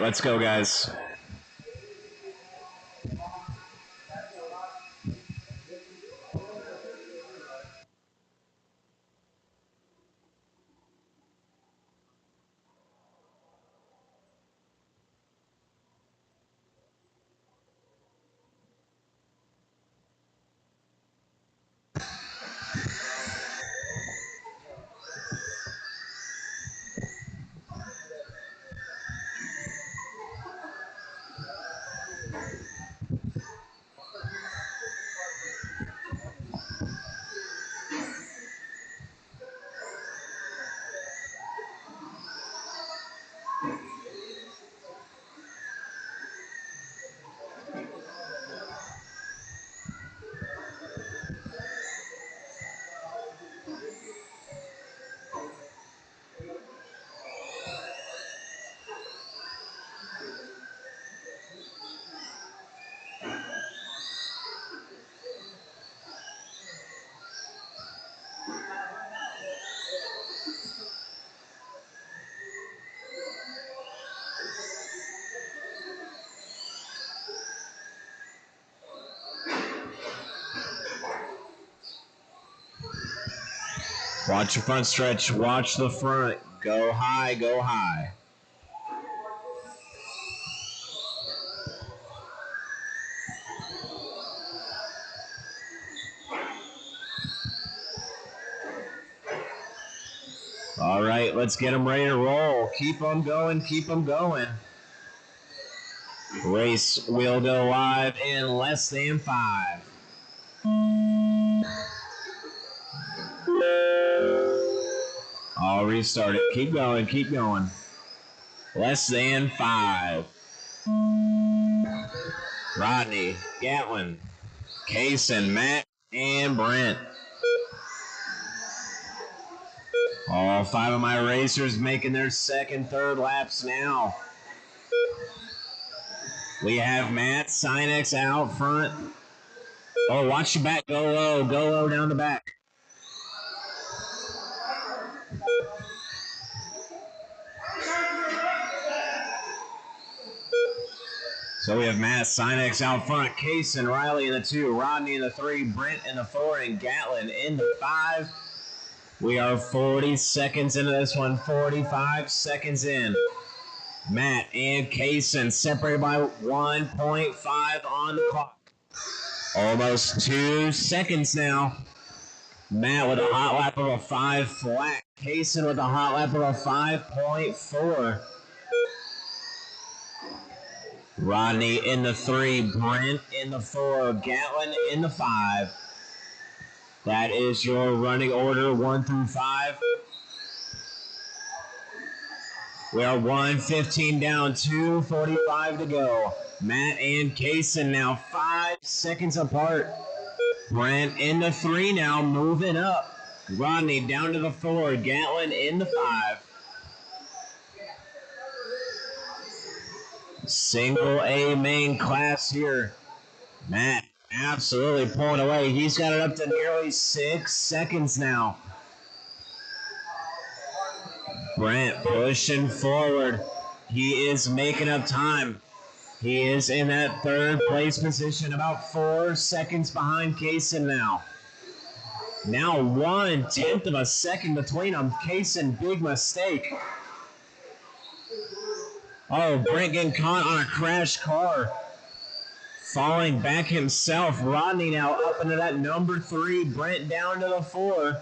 let's go, guys. Watch your front stretch. Watch the front. Go high, go high. All right, let's get them ready to roll. Keep them going, keep them going. Race will go live in less than 5. I'll restart it. Keep going, keep going. Less than 5. Rodney, Gatlin, Kaysen, Matt, and Brent. All 5 of my racers making their second, third laps now. We have Matt Sinex out front. Oh, watch your back. Go low down the back. So we have Matt Sinex out front, Kaysen Riley in the 2, Rodney in the 3, Brent in the 4, and Gatlin in the 5. We are 40 seconds into this one, 45 seconds in. Matt and Kaysen separated by 1.5 on the clock. Almost 2 seconds now. Matt with a hot lap of a 5 flat. Kaysen with a hot lap of a 5.4. Rodney in the 3, Brent in the 4, Gatlin in the 5. That is your running order 1 through 5. We are 1:15 down, 2:45 to go. Matt and Kaysen now 5 seconds apart. Brent in the 3 now, moving up. Rodney down to the 4, Gatlin in the 5. Single A main class here. Matt absolutely pulling away. He's got it up to nearly 6 seconds now. Brent pushing forward. He is making up time. He is in that 3rd place position, about 4 seconds behind Kaysen now. Now 1/10 of a second between them. Kaysen, big mistake. Oh, Brent getting caught on a crashed car. Falling back himself. Rodney now up into that number 3. Brent down to the 4.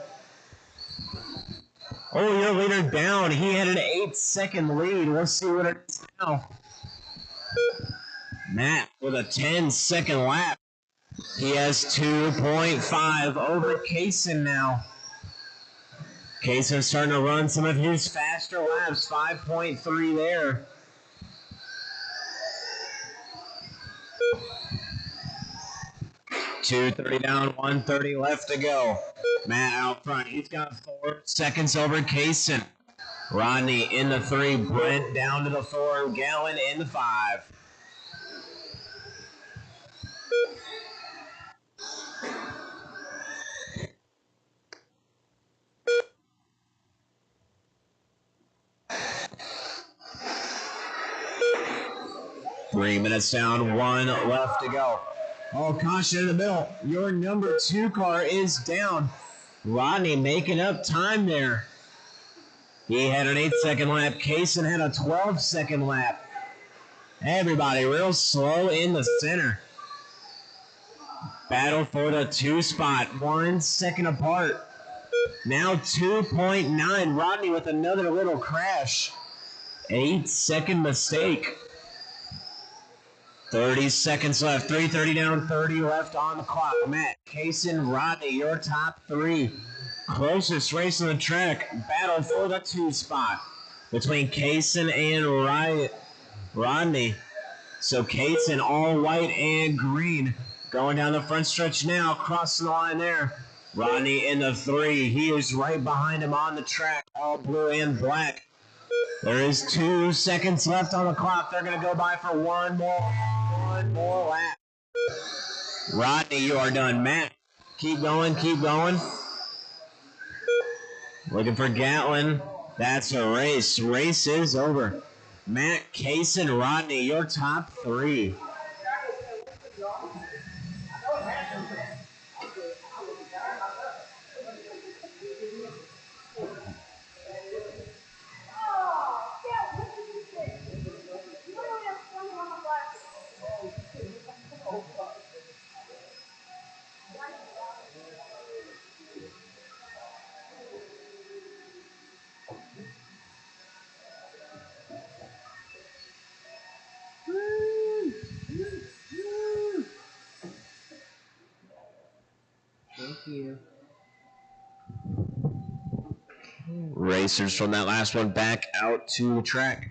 Oh, your leader down. He had an 8-second lead. We'll see what it is now. Matt with a 10-second lap. He has 2.5 over Kaysen now. Kaysen starting to run some of his faster laps. 5.3 there. .230 down, 1:30 left to go. Matt out front. He's got 4 seconds over Kaysen. Rodney in the 3. Brent down to the 4. Gatlin in the 5. 3 minutes down, 1 left to go. Oh, caution in the middle. Your number 2 car is down. Rodney making up time there. He had an 8-second lap. Kaysen had a 12-second lap. Everybody real slow in the center. Battle for the 2 spot. 1 second apart. Now 2.9. Rodney with another little crash. 8-second mistake. 30 seconds left. 3:30 down, 30 left on the clock. Matt, Kaysen, Rodney, your top 3. Closest race on the track. Battle for the 2 spot between Kaysen and Rodney. So Kaysen all white and green. Going down the front stretch now. Crossing the line there. Rodney in the 3. He is right behind him on the track. All blue and black. There is 2 seconds left on the clock. They're going to go by for one more lap. Rodney, you are done. Matt, keep going, keep going. Looking for Gatlin. That's a race. Race is over. Matt, Kaysen, Rodney, your top 3. Thank you. Racers from that last one back out to the track.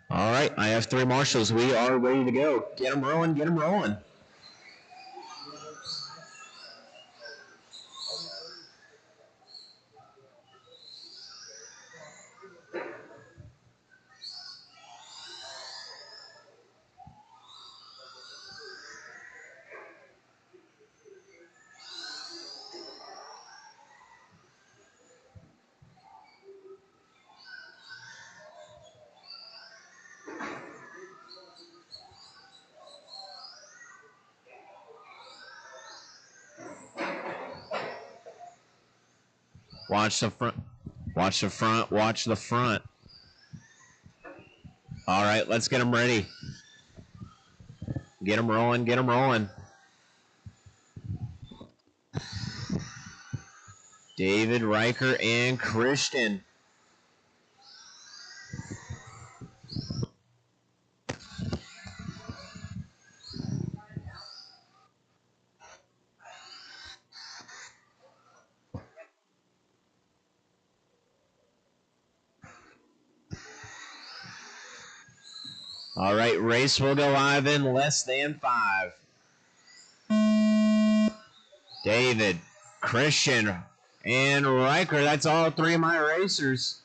All right, I have 3 marshals. We are ready to go. Get them rolling, get them rolling. Watch the front. Watch the front. Watch the front. All right, let's get them ready. Get them rolling. Get them rolling. David, Riker, and Christian. All right, race will go live in less than 5. David, Christian, and Riker. That's all 3 of my racers.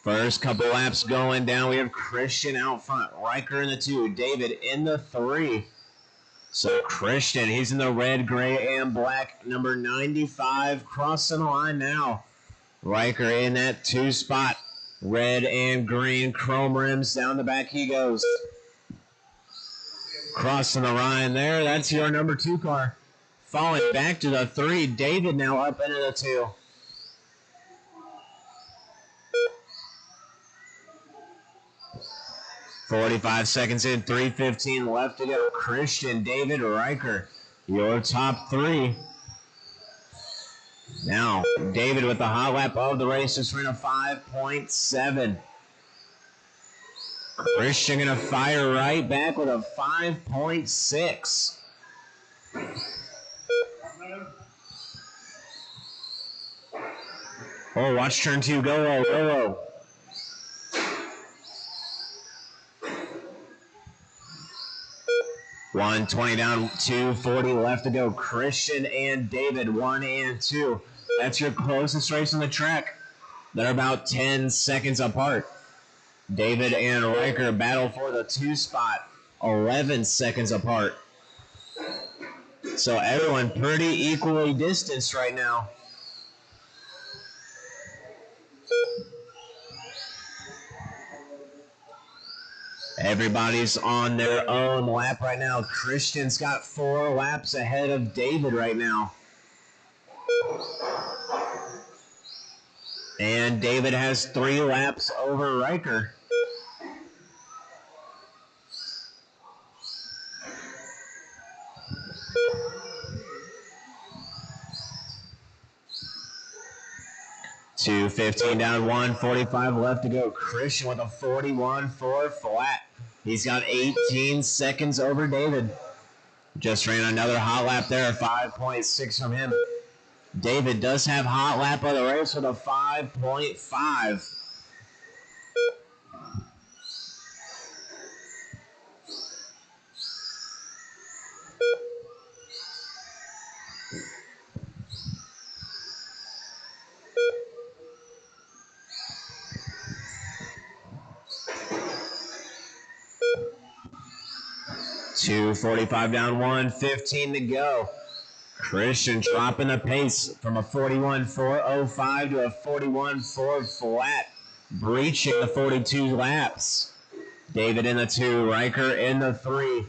First couple laps going down. We have Christian out front. Riker in the 2. David in the 3. So Christian, he's in the red, gray, and black. Number 95 crossing the line now. Riker in that 2 spot. Red and green chrome rims. Down the back he goes. Crossing the line there. That's your number 2 car. Falling back to the 3. David now up into the 2. .45 seconds in. 3:15 left to go. Christian, David, Riker. Your top 3. Now, David with the hot lap of the race is running a 5.7. Christian going to fire right back with a 5.6. Oh, watch turn 2. Go low, go low. 120 down, 240 left to go. Christian and David, 1 and 2. That's your closest race on the track. They're about 10 seconds apart. David and Riker battle for the 2 spot, 11 seconds apart. So everyone pretty equally distanced right now. Everybody's on their own lap right now. Christian's got 4 laps ahead of David right now. And David has 3 laps over Riker. Two 15 down, 145 left to go. Christian with a 41.4 flat. He's got 18 seconds over David. Just ran another hot lap there, 5.6 from him. David does have hot lap of the race with a 5.5. Two 45 down, 115 to go. Christian dropping the pace from a 41.405 to a 41.4 flat, breaching the 42 laps. David in the 2, Riker in the 3.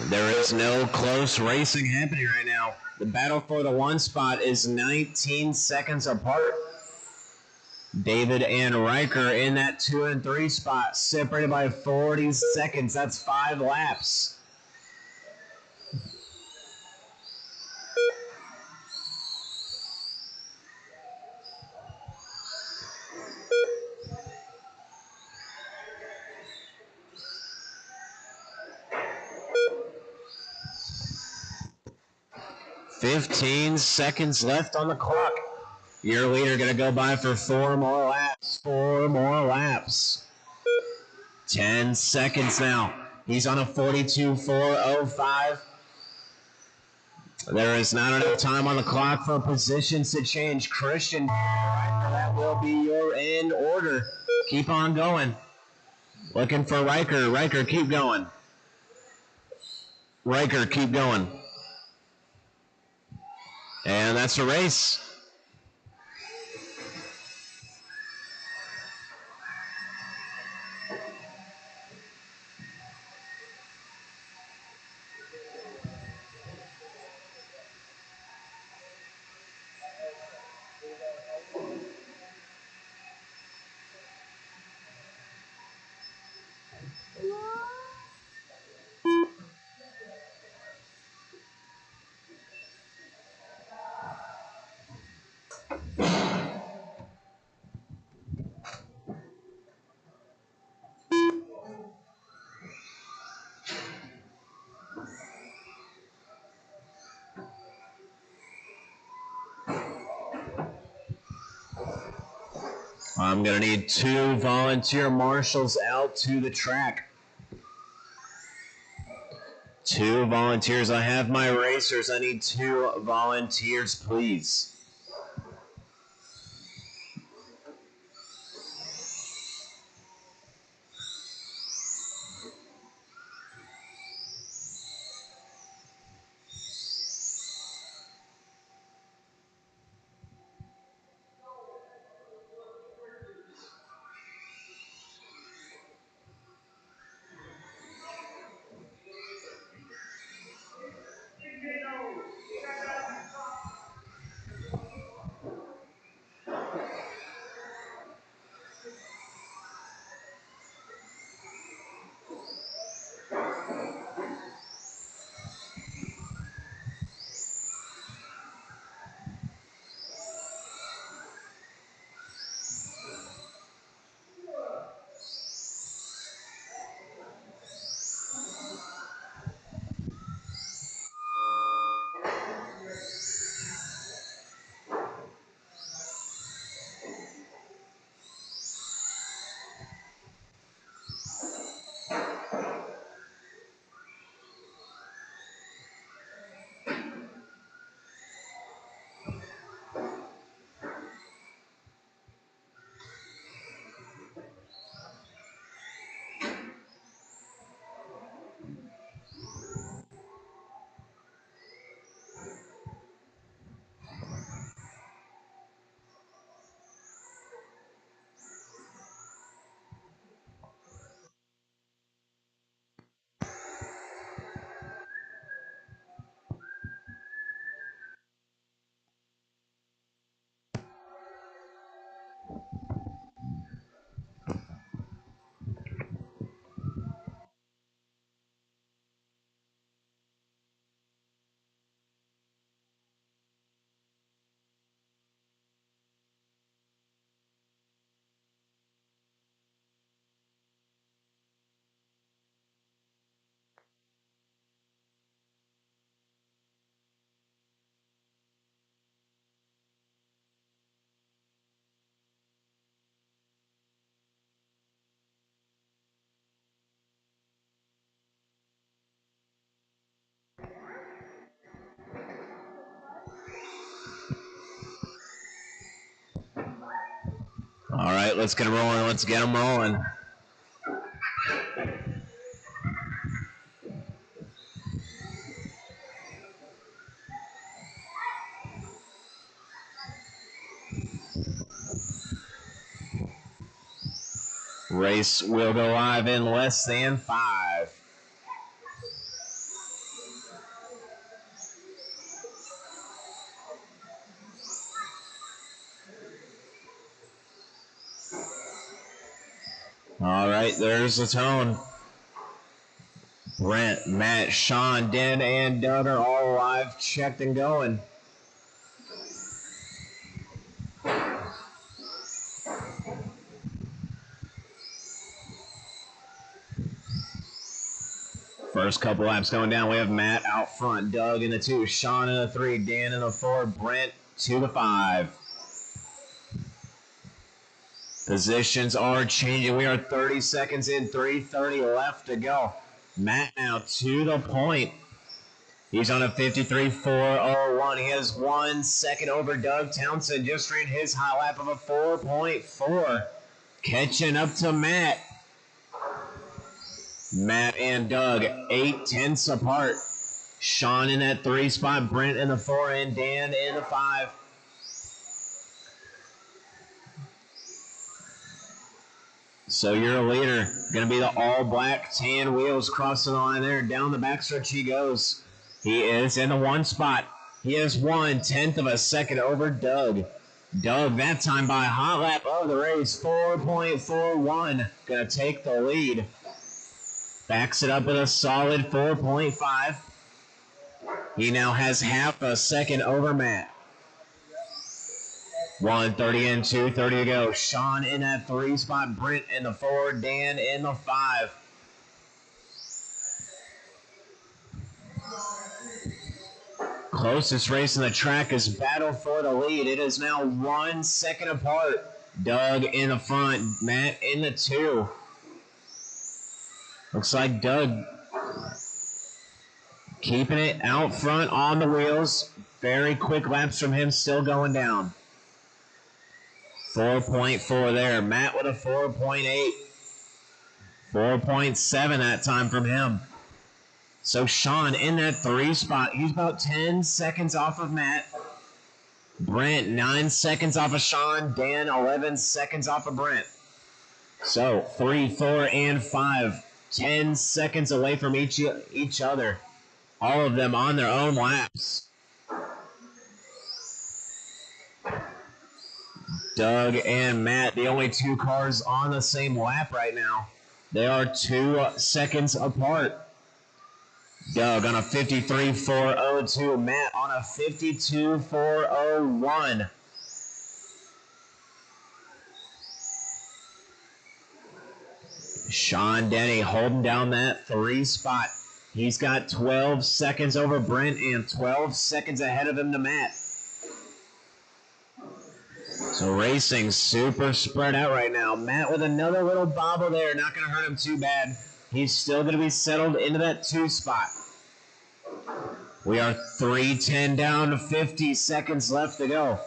There is no close racing happening right now. The battle for the 1 spot is 19 seconds apart. David and Riker in that 2 and 3 spot, separated by 40 seconds. That's 5 laps. "15 seconds left on the clock. Your leader going to go by for 4 more laps. 4 more laps. 10 seconds now. He's on a 42.405. There is not enough time on the clock for positions to change. Christian, that will be your end order. Keep on going. Looking for Riker. Riker, keep going. Riker, keep going. And that's a race. I'm going to need 2 volunteer marshals out to the track. 2 volunteers. I have my racers. I need 2 volunteers, please. All right, let's get them rolling. Let's get them rolling. Race will go live in less than 5. All right, there's the tone. Brent, Matt, Sean, Dan, and Doug are all live, checked and going. First couple laps going down, we have Matt out front, Doug in the 2, Sean in the 3, Dan in the 4, Brent to the 5. Positions are changing. We are 30 seconds in, 3:30 left to go. Matt now to the point. He's on a 53.401. He has 1 second over Doug Townsend. Just ran his high lap of a 4.4. Catching up to Matt. Matt and Doug, 0.8 apart. Sean in that 3 spot, Brent in the 4, and Dan in the 5. So your leader, going to be the all-black tan wheels crossing the line there. Down the backstretch he goes. He is in the 1 spot. He is 1/10 of a second over Doug. Doug, that time by a hot lap of the race, 4.41. Going to take the lead. Backs it up with a solid 4.5. He now has half a second over Matt. 1:30 and 2:30 to go. Sean in that 3 spot, Brent in the 4, Dan in the 5. Closest race in the track is battle for the lead. It is now 1 second apart. Doug in the front, Matt in the 2. Looks like Doug keeping it out front on the wheels. Very quick laps from him, still going down. 4.4 there. Matt with a 4.8. 4.7 that time from him. So Sean in that 3 spot. He's about 10 seconds off of Matt. Brent, 9 seconds off of Sean. Dan, 11 seconds off of Brent. So 3, 4, and 5. 10 seconds away from each other. All of them on their own laps. Doug and Matt, the only 2 cars on the same lap right now. They are 2 seconds apart. Doug on a 53.402. Matt on a 52.401. Sean Denny holding down that 3 spot. He's got 12 seconds over Brent and 12 seconds ahead of him to Matt. So racing super spread out right now. Matt with another little bobble there. Not going to hurt him too bad. He's still going to be settled into that 2 spot. We are 3:10 down, 50 seconds left to go.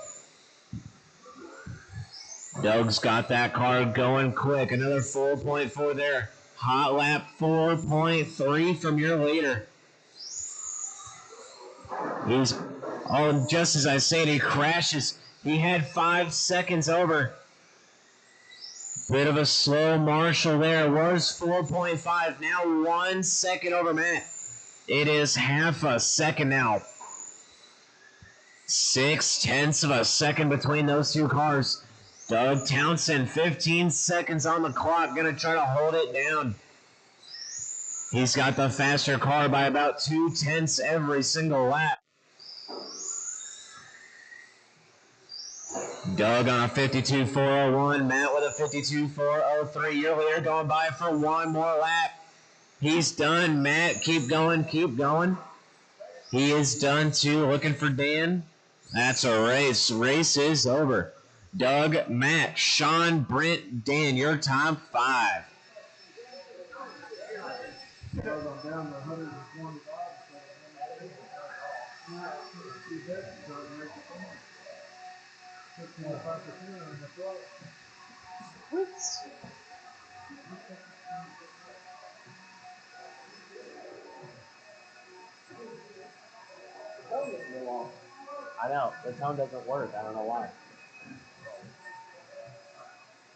Doug's got that car going quick. Another 4.4 there. Hot lap 4.3 from your leader. He's, just as I said, he crashes. He had 5 seconds over. Bit of a slow Marshall there. Was 4.5. Now 1 second over Matt. It is half a second now. 0.6 of a second between those 2 cars. Doug Townsend, 15 seconds on the clock. Going to try to hold it down. He's got the faster car by about 0.2 every single lap. Doug on a 52.401. Matt with a 52.403. Your leader going by for 1 more lap. He's done. Matt, keep going, keep going. He is done too. Looking for Dan. That's a race. Race is over. Doug, Matt, Sean, Brent, Dan, your top 5. I know, the tone doesn't work. I don't know why.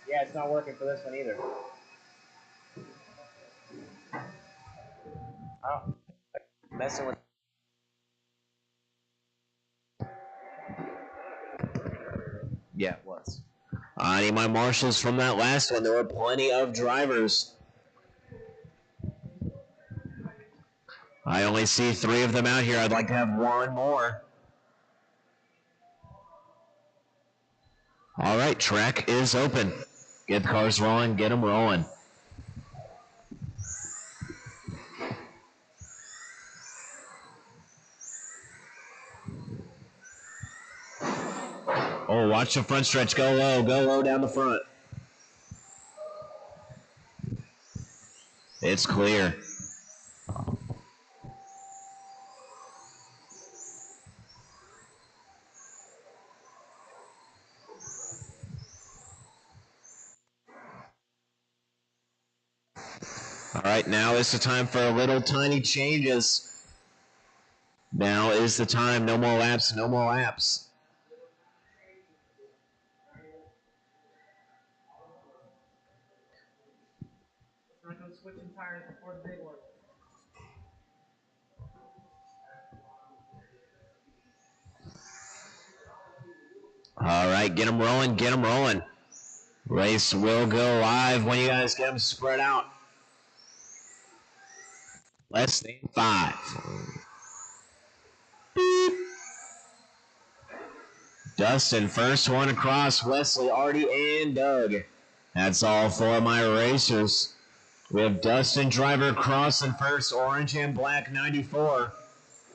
Yeah, it's not working for this one either. Oh, messing with. Yeah, it was. I need my marshals from that last one. There were plenty of drivers. I only see 3 of them out here. I'd like to have 1 more. All right, track is open. Get the cars rolling, get them rolling. Oh, watch the front stretch. Go low down the front. It's clear. All right, now is the time for little tiny changes. Now is the time. No more laps, no more laps. We're going to switch tires before the big one. All right, get them rolling, get them rolling. Race will go live when you guys get them spread out. Less than 5. Beep. Dustin, first one across. Wesley, Artie, and Doug. That's all 4 of my racers. We have Dustin Driver crossing first, orange and black 94.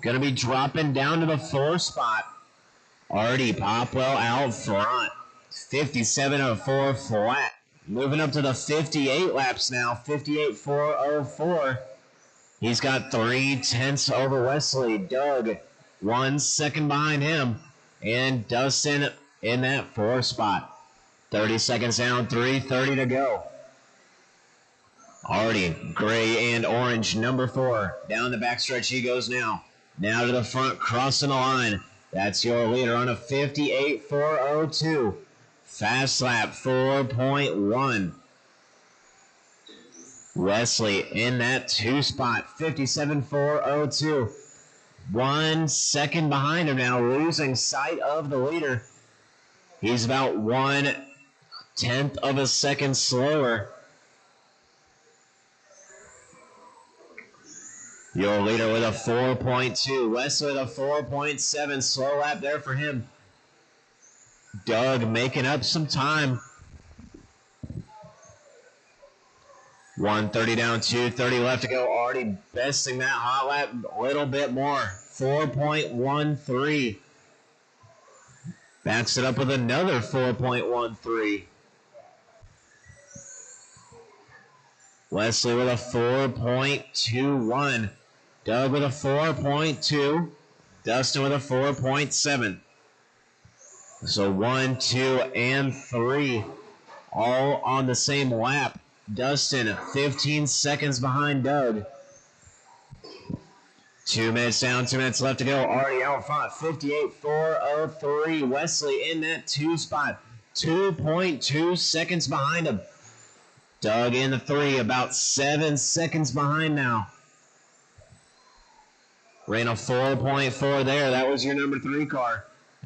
Going to be dropping down to the 4 spot. Artie Popwell out front. 57.04 flat. Moving up to the 58 laps now. 58.404. He's got 3/10 over Wesley. Doug 1 second behind him. And Dustin in that 4 spot. 30 seconds down, 3:30 to go. Artie, gray and orange, number 4. Down the backstretch he goes now. Now to the front, crossing the line. That's your leader on a 58.402. Fast lap 4.1. Wesley in that 2 spot, 57.402. 1 second behind him now, losing sight of the leader. He's about 1/10 of a second slower. Your leader with a 4.2. Wesley with a 4.7. Slow lap there for him. Doug making up some time. 1:30 down, 2:30 left to go. Already besting that hot lap a little bit more. 4.13. Backs it up with another 4.13. Wesley with a 4.21. Doug with a 4.2. Dustin with a 4.7. So 1, 2, and 3 all on the same lap. Dustin 15 seconds behind Doug. 2 minutes down, 2 minutes left to go. Already out front, 58.403. Wesley in that 2 spot, 2.2 seconds behind him. Doug in the 3, about 7 seconds behind now. Ran a 4.4 there. That was your number 3 car.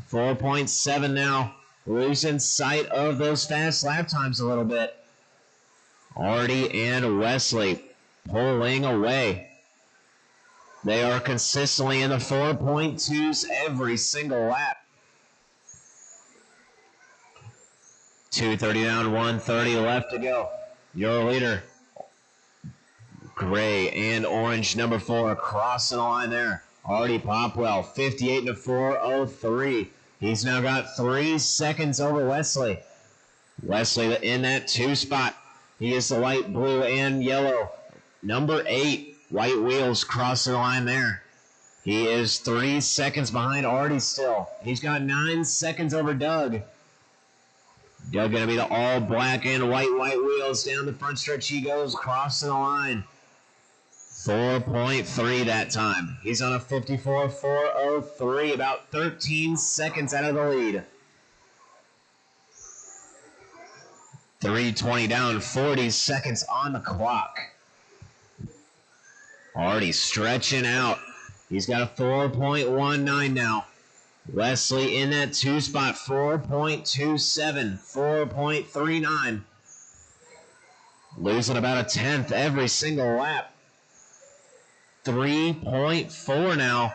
4.7 now. Losing sight of those fast lap times a little bit. Artie and Wesley pulling away. They are consistently in the 4.2s every single lap. 2:30 down, 1:30 left to go. Your leader, gray and orange, number 4, crossing the line there. Artie Popwell, 58.403. He's now got 3 seconds over Wesley. Wesley in that 2 spot. He is the light blue and yellow. Number 8, white wheels crossing the line there. He is 3 seconds behind Artie still. He's got 9 seconds over Doug. Doug going to be the all black and white wheels. Down the front stretch he goes, crossing the line. 4.3 that time. He's on a 54.403, about 13 seconds out of the lead. 3:20 down, 40 seconds on the clock. Already stretching out. He's got a 4.19 now. Wesley in that 2 spot, 4.27, 4.39. Losing about a tenth every single lap. 3.4 now.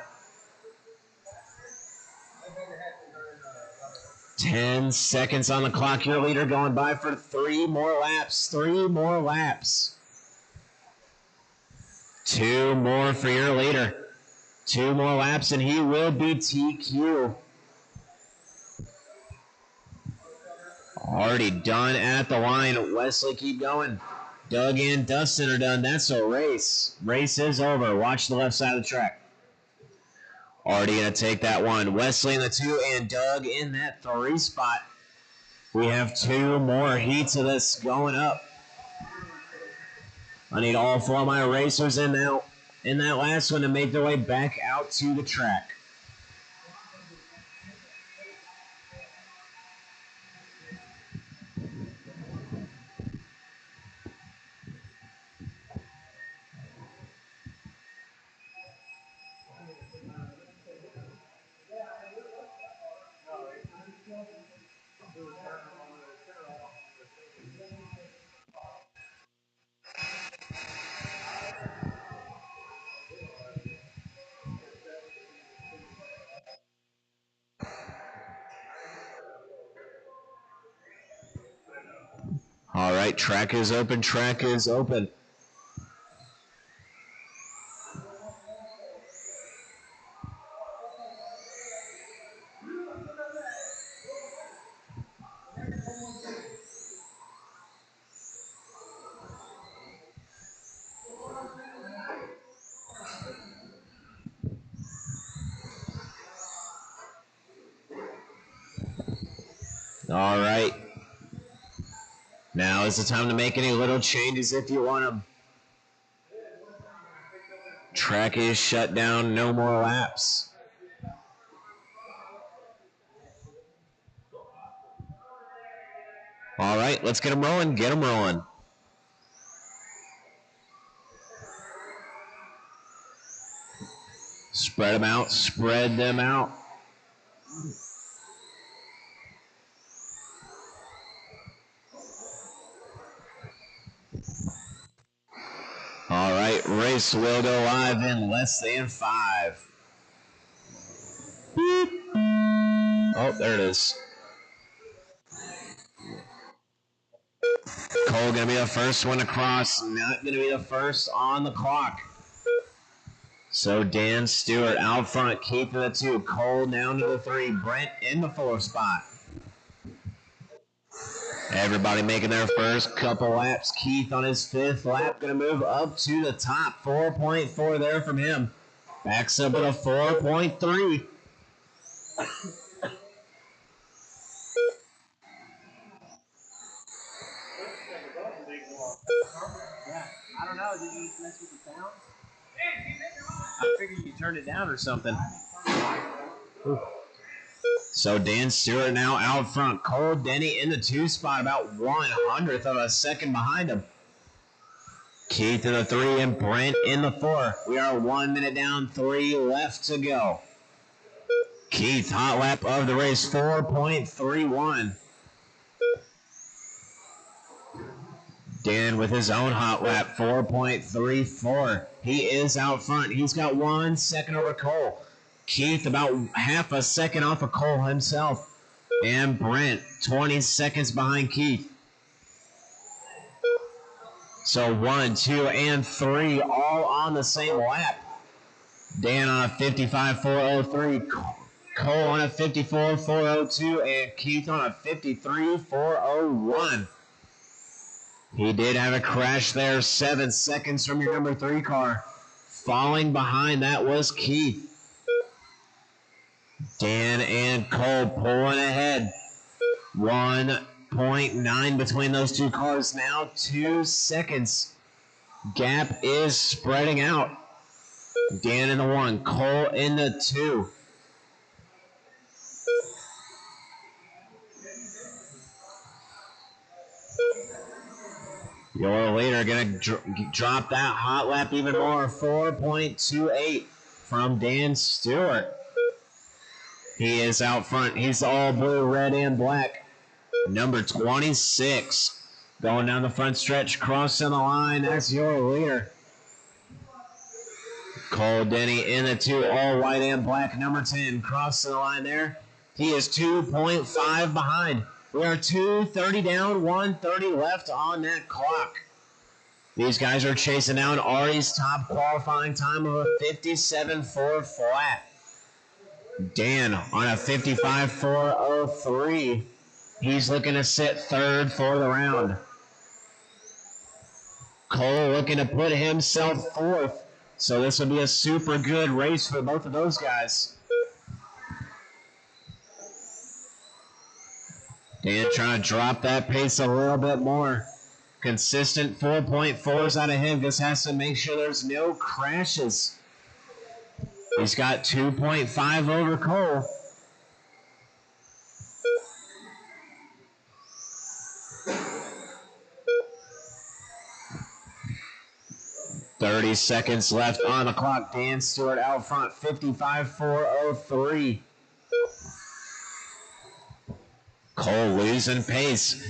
10 seconds on the clock. Your leader going by for 3 more laps. 3 more laps. 2 more for your leader. 2 more laps and he will be TQ. Already done at the line. Wesley, keep going. Doug and Dustin are done. That's a race. Race is over. Watch the left side of the track. Already going to take that one. Wesley in the 2 and Doug in that 3 spot. We have 2 more heats of this going up. I need all 4 of my racers in now. In that last one to make their way back out to the track. All right, track is open, track is open. All right. Now is the time to make any little changes if you want them. Track is shut down, no more laps. All right, let's get them rolling, get them rolling. Spread them out, spread them out. All right, race will go live in less than 5. Beep. Oh, there it is. Cole going to be the first one to cross, not going to be the first on the clock. So Dan Stewart out front, Keith in the 2, Cole down to the 3, Brent in the 4 spot. Everybody making their first couple laps. Keith on his 5th lap, going to move up to the top. 4.4 there from him. Backs up at a 4.3. Yeah, I don't know. Did you mess with the sound? I figured you turned it down or something. So Dan Stewart now out front. Cole Denny in the 2 spot, about 1/100th of a second behind him. Keith in the 3 and Brent in the 4. We are 1 minute down, 3 left to go. Keith, hot lap of the race, 4.31. Dan with his own hot lap, 4.34. He is out front. He's got 1 second over Cole. Keith about half a second off of Cole himself. And Brent, 20 seconds behind Keith. So 1, 2, and 3 all on the same lap. Dan on a 55.403. Cole on a 54.402. And Keith on a 53.401. He did have a crash there, 7 seconds from your number 3 car. Falling behind that was Keith. Dan and Cole pulling ahead. 1 1.9 between those two cars now. 2 seconds. Gap is spreading out. Dan in the 1, Cole in the 2. Your leader going to drop that hot lap even more. 4.28 from Dan Stewart. He is out front. He's all blue, red, and black. Number 26. Going down the front stretch, crossing the line. That's your leader. Cole Denny in the 2, all white and black. Number 10, crossing the line there. He is 2.5 behind. We are 2:30 down, 1:30 left on that clock. These guys are chasing down Ari's top qualifying time of a 57.4 flat. Dan on a 55.403. He's looking to sit third for the round. Cole looking to put himself fourth. So this will be a super good race for both of those guys. Dan trying to drop that pace a little bit more. Consistent 4.4s out of him. Just has to make sure there's no crashes. He's got 2.5 over Cole. .30 seconds left on the clock. Dan Stewart out front, 55.403. Cole losing pace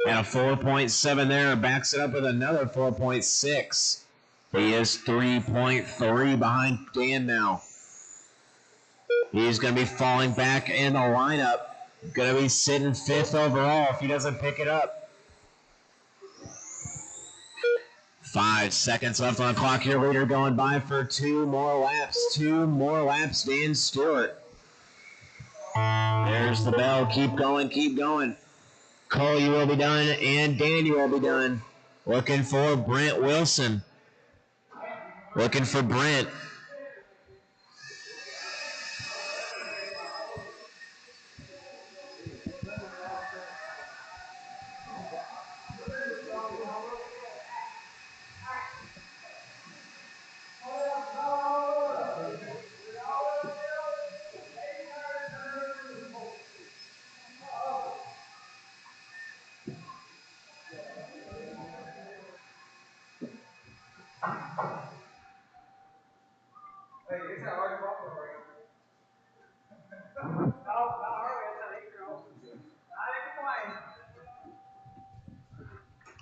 at a 4.7 there. Backs it up with another 4.6. He is 3.3 behind Dan now. He's going to be falling back in the lineup. Going to be sitting 5th overall if he doesn't pick it up. 5 seconds left on the clock here. Leader going by for 2 more laps. 2 more laps, Dan Stewart. There's the bell. Keep going, keep going. Cole, you will be done, and Dan, you will be done. Looking for Brent Wilson. Looking for Brent.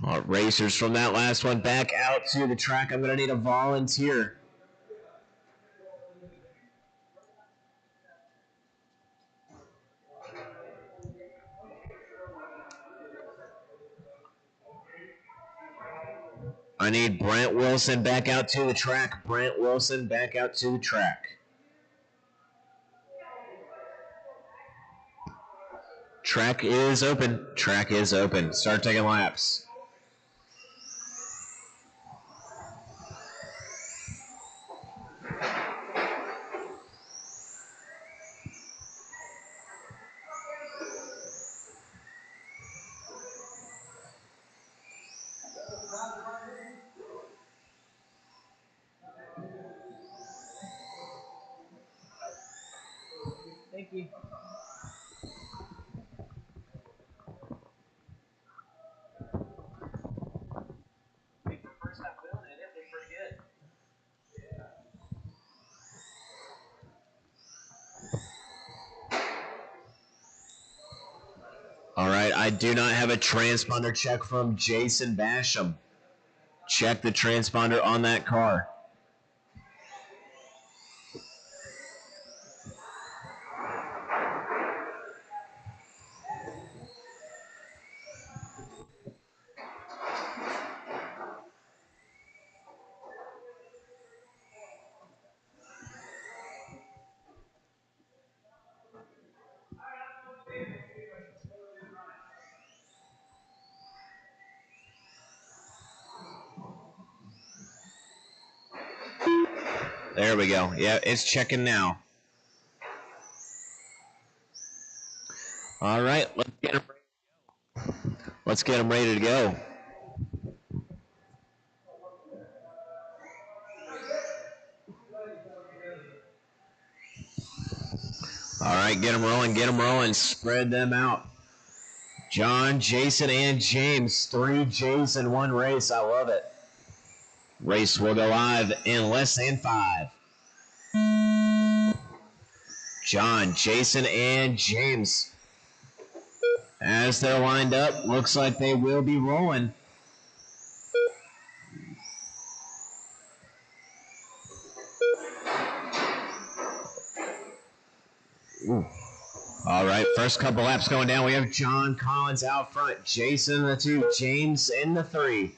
All right, racers from that last one back out to the track. I'm going to need a volunteer. I need Brent Wilson back out to the track. Brent Wilson back out to the track. Track is open. Track is open. Start taking laps. Thank you. All right, I do not have a transponder check from Jason Basham. Check the transponder on that car. There we go. Yeah, it's checking now. All right, let's get it. Let's get them ready to go. All right, get them rolling, spread them out. John, Jason, and James, 3 J's in one race. I love it. Race will go live in less than 5. John, Jason, and James. As they're lined up, looks like they will be rolling. Ooh. All right, first couple laps going down. We have John Collins out front, Jason in the 2, James in the 3.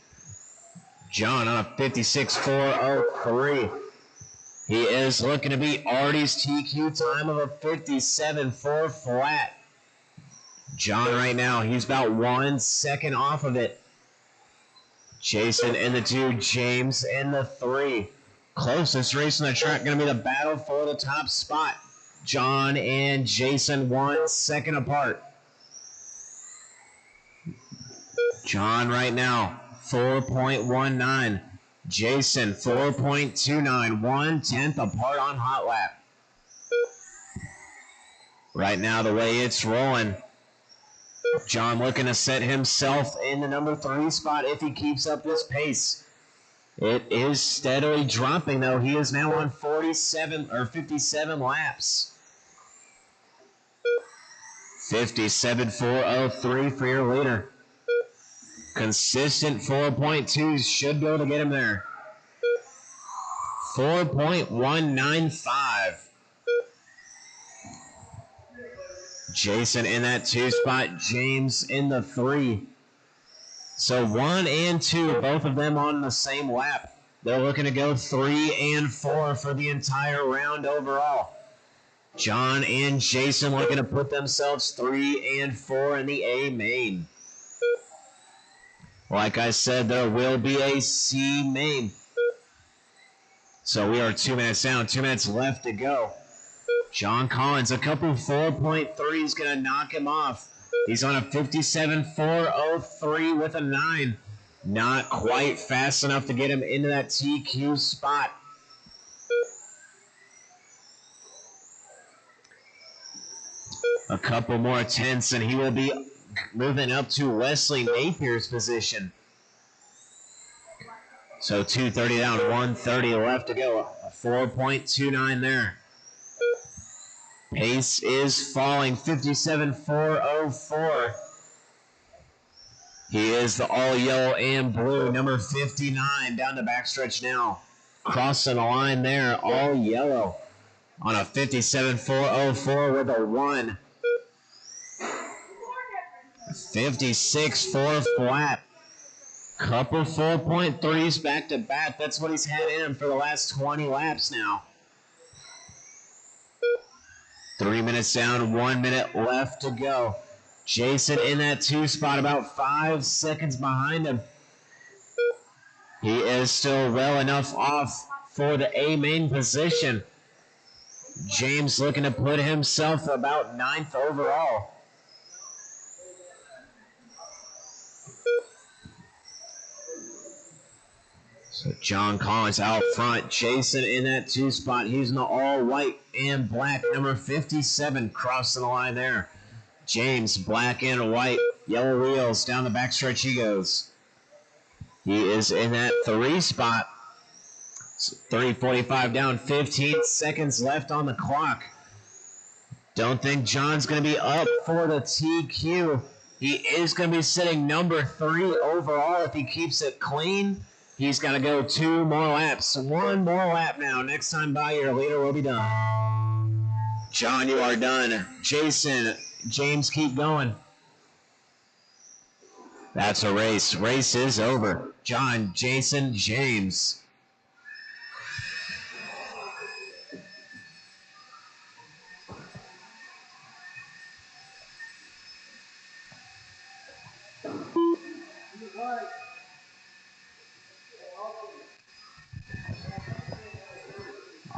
John on a 56.403. He is looking to beat Artie's TQ time of a 57.4 flat. John right now, he's about 1 second off of it. Jason in the 2, James in the 3. Closest race on the track going to be the battle for the top spot. John and Jason 1 second apart. John right now, 4.19. Jason, 4.29. 1/10 apart on hot lap. Right now, the way it's rolling, John looking to set himself in the number 3 spot if he keeps up this pace. It is steadily dropping, though. He is now on 57 laps. 57.403 for your leader. Consistent 4.2s should be able to get him there. 4.195. Jason in that 2 spot, James in the 3. So 1 and 2, both of them on the same lap. They're looking to go 3 and 4 for the entire round overall. John and Jason looking to put themselves 3 and 4 in the A main. Like I said, there will be a C main. So we are 2 minutes down, 2 minutes left to go. John Collins, a couple 4.3s going to knock him off. He's on a 57.403 with a 9. Not quite fast enough to get him into that TQ spot. A couple more tenths and he will be moving up to Wesley Napier's position. So 2:30 down, 1:30 left to go. A 4.29 there. Pace is falling, 57.404. He is the all yellow and blue, number 59, down the backstretch now. Crossing the line there, all yellow, on a 57.404 with a 1. 56.4 flat. Couple 4.3s back to back. That's what he's had in him for the last 20 laps now. 3 minutes down, 1 minute left to go. Jason in that 2 spot, about 5 seconds behind him. He is still well enough off for the A main position. James looking to put himself about 9th overall. So John Collins out front. Jason in that 2 spot. He's in the all white and black, number 57, crossing the line there. James, black and white, yellow wheels, down the backstretch he goes. He is in that 3 spot. 3:45 down, 15 seconds left on the clock. Don't think John's going to be up for the TQ. He is going to be sitting number 3 overall if he keeps it clean. He's got to go 2 more laps. 1 more lap now. Next time by, your leader will be done. John, you are done. Jason, James, keep going. That's a race. Race is over. John, Jason, James.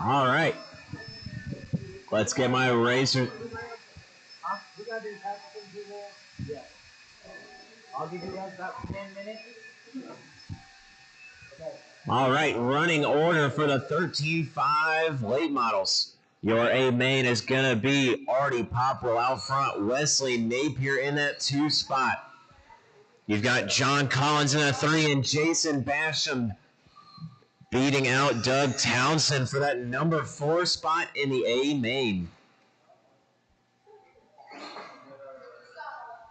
All right. Let's get my racer. I'll give you guys about 10 minutes. Okay. All right, running order for the 13-5 late models. Your A main is going to be Artie Popwell out front, Wesley Napier in that 2 spot. You've got John Collins in that 3 and Jason Basham beating out Doug Townsend for that number 4 spot in the A main.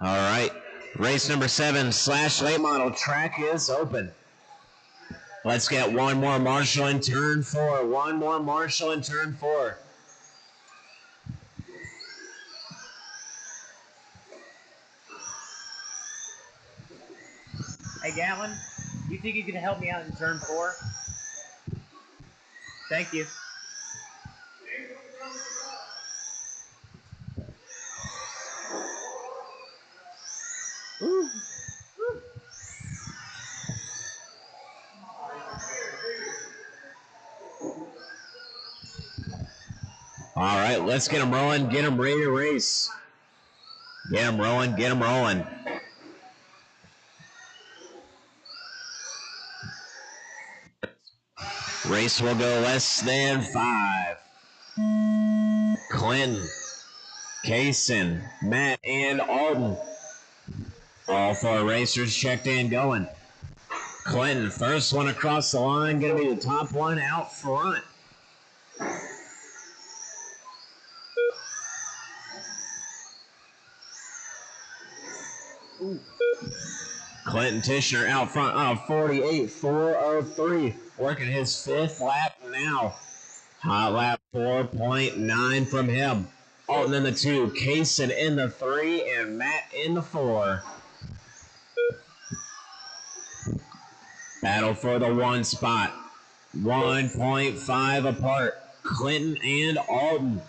All right, race number 7 / late model track is open. Let's get one more Marshall in turn 4. One more Marshall in turn 4. Hey, Gatlin, you think you can help me out in turn 4? Thank you. Ooh. All right, let's get them rolling, get them ready to race. Get them rolling, get them rolling. Race will go less than 5. Clinton, Kaysen, Matt, and Alden. All 4 racers checked in going. Clinton, first one across the line, going to be the top one out front. Ooh. Clinton Tishner out front on 48.403, working his 5th lap now. Hot lap 4.9 from him. Alton in the 2, Kaysen in the 3, and Matt in the 4. Battle for the 1 spot. 1.5 apart. Clinton and Alton.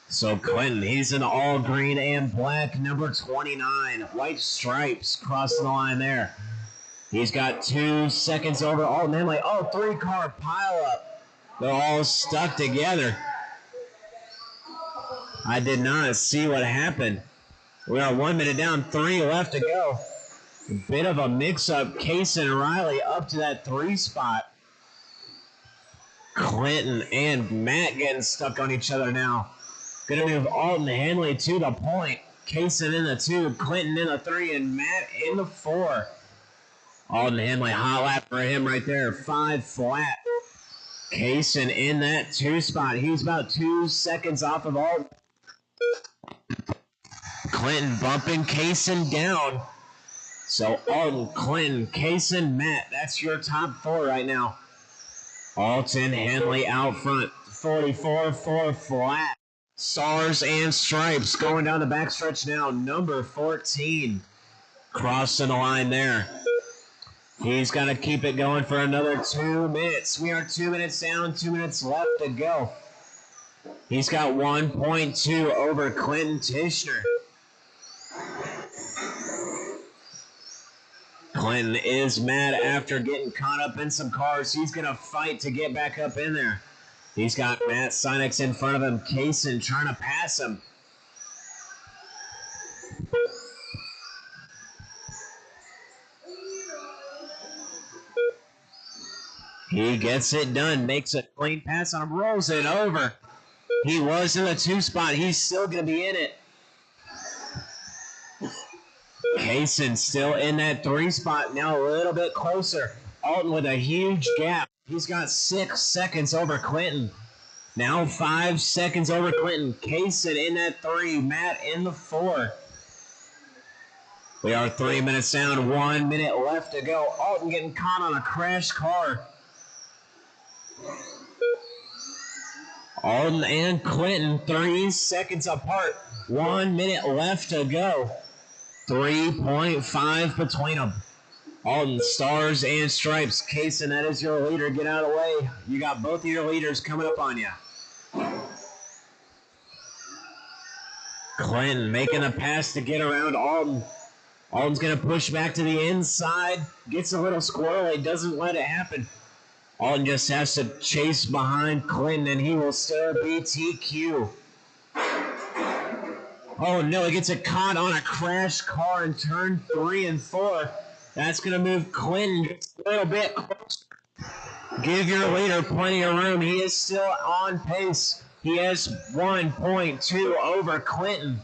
So Clinton, he's in all green and black, number 29. White stripes crossing the line there. He's got 2 seconds over Alton Henley. Oh, 3-car pileup. They're all stuck together. I did not see what happened. We are 1 minute down, 3 left to go. A bit of a mix-up. Kaysen and Riley up to that 3 spot. Clinton and Matt getting stuck on each other now. Gonna move Alton Henley to the point. Kaysen in the 2, Clinton in the 3, and Matt in the 4. Alton Henley, hot lap for him right there. 5 flat. Kaysen in that 2 spot. He's about 2 seconds off of Alton. Clinton bumping Kaysen down. So Alton, Clinton, Kaysen, Matt, that's your top 4 right now. Alton Henley out front. 44.4 flat. Stars and Stripes going down the backstretch now. Number 14 crossing the line there. He's got to keep it going for another 2 minutes. We are 2 minutes down, 2 minutes left to go. He's got 1.2 over Clinton Tishner. Clinton is mad after getting caught up in some cars. He's going to fight to get back up in there. He's got Matt Sinex in front of him. Kaysen trying to pass him. He gets it done. Makes a clean pass on him. Rolls it over. He was in the 2 spot. He's still going to be in it. Kaysen still in that 3 spot. Now a little bit closer. Alton with a huge gap. He's got 6 seconds over Clinton. Now 5 seconds over Clinton. Kaysen in that 3. Matt in the 4. We are 3 minutes down. 1 minute left to go. Alton getting caught on a crashed car. Alton and Clinton 3 seconds apart. 1 minute left to go. 3.5 between them. Alton, Stars and Stripes. Kaysen, that is your leader. Get out of the way. You got both of your leaders coming up on you. Clinton making a pass to get around Alton. Alton's going to push back to the inside. Gets a little squirrely. Doesn't let it happen. Alton just has to chase behind Clinton, and he will still be TQ. Oh no, he gets it caught on a crash car in turn 3 and 4. That's going to move Clinton just a little bit closer. Give your leader plenty of room. He is still on pace. He has 1.2 over Clinton.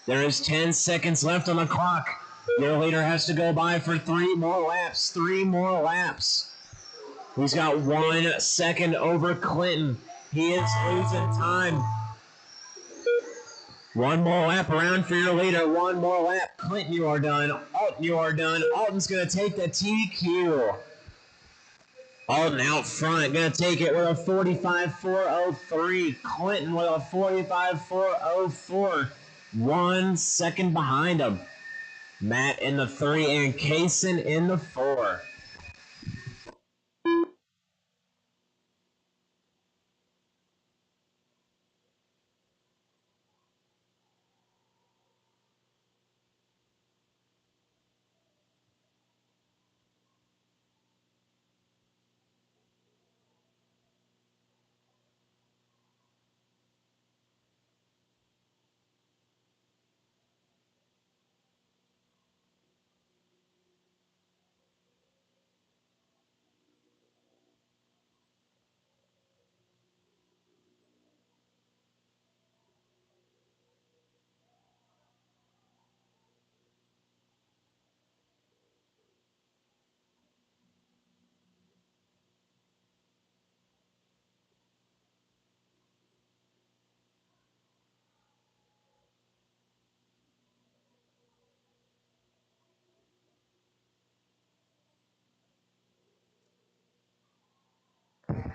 There is 10 seconds left on the clock. Your leader has to go by for 3 more laps. 3 more laps. He's got 1 second over Clinton. He is losing time. 1 more lap around for your leader. 1 more lap. Clinton, you are done. Alton, you are done. Alton's going to take the TQ. Alton out front, going to take it with a 45.403. Clinton with a 45.404. 1 second behind him. Matt in the 3 and Kaysen in the 4.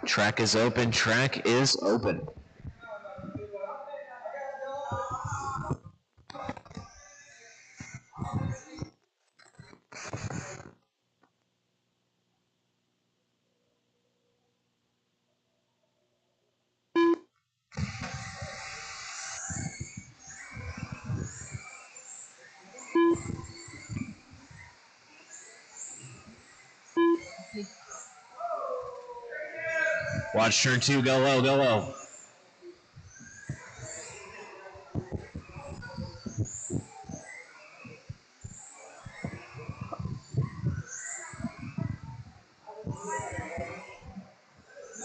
Track is open. Track is open. Watch turn 2. Go low. Go low.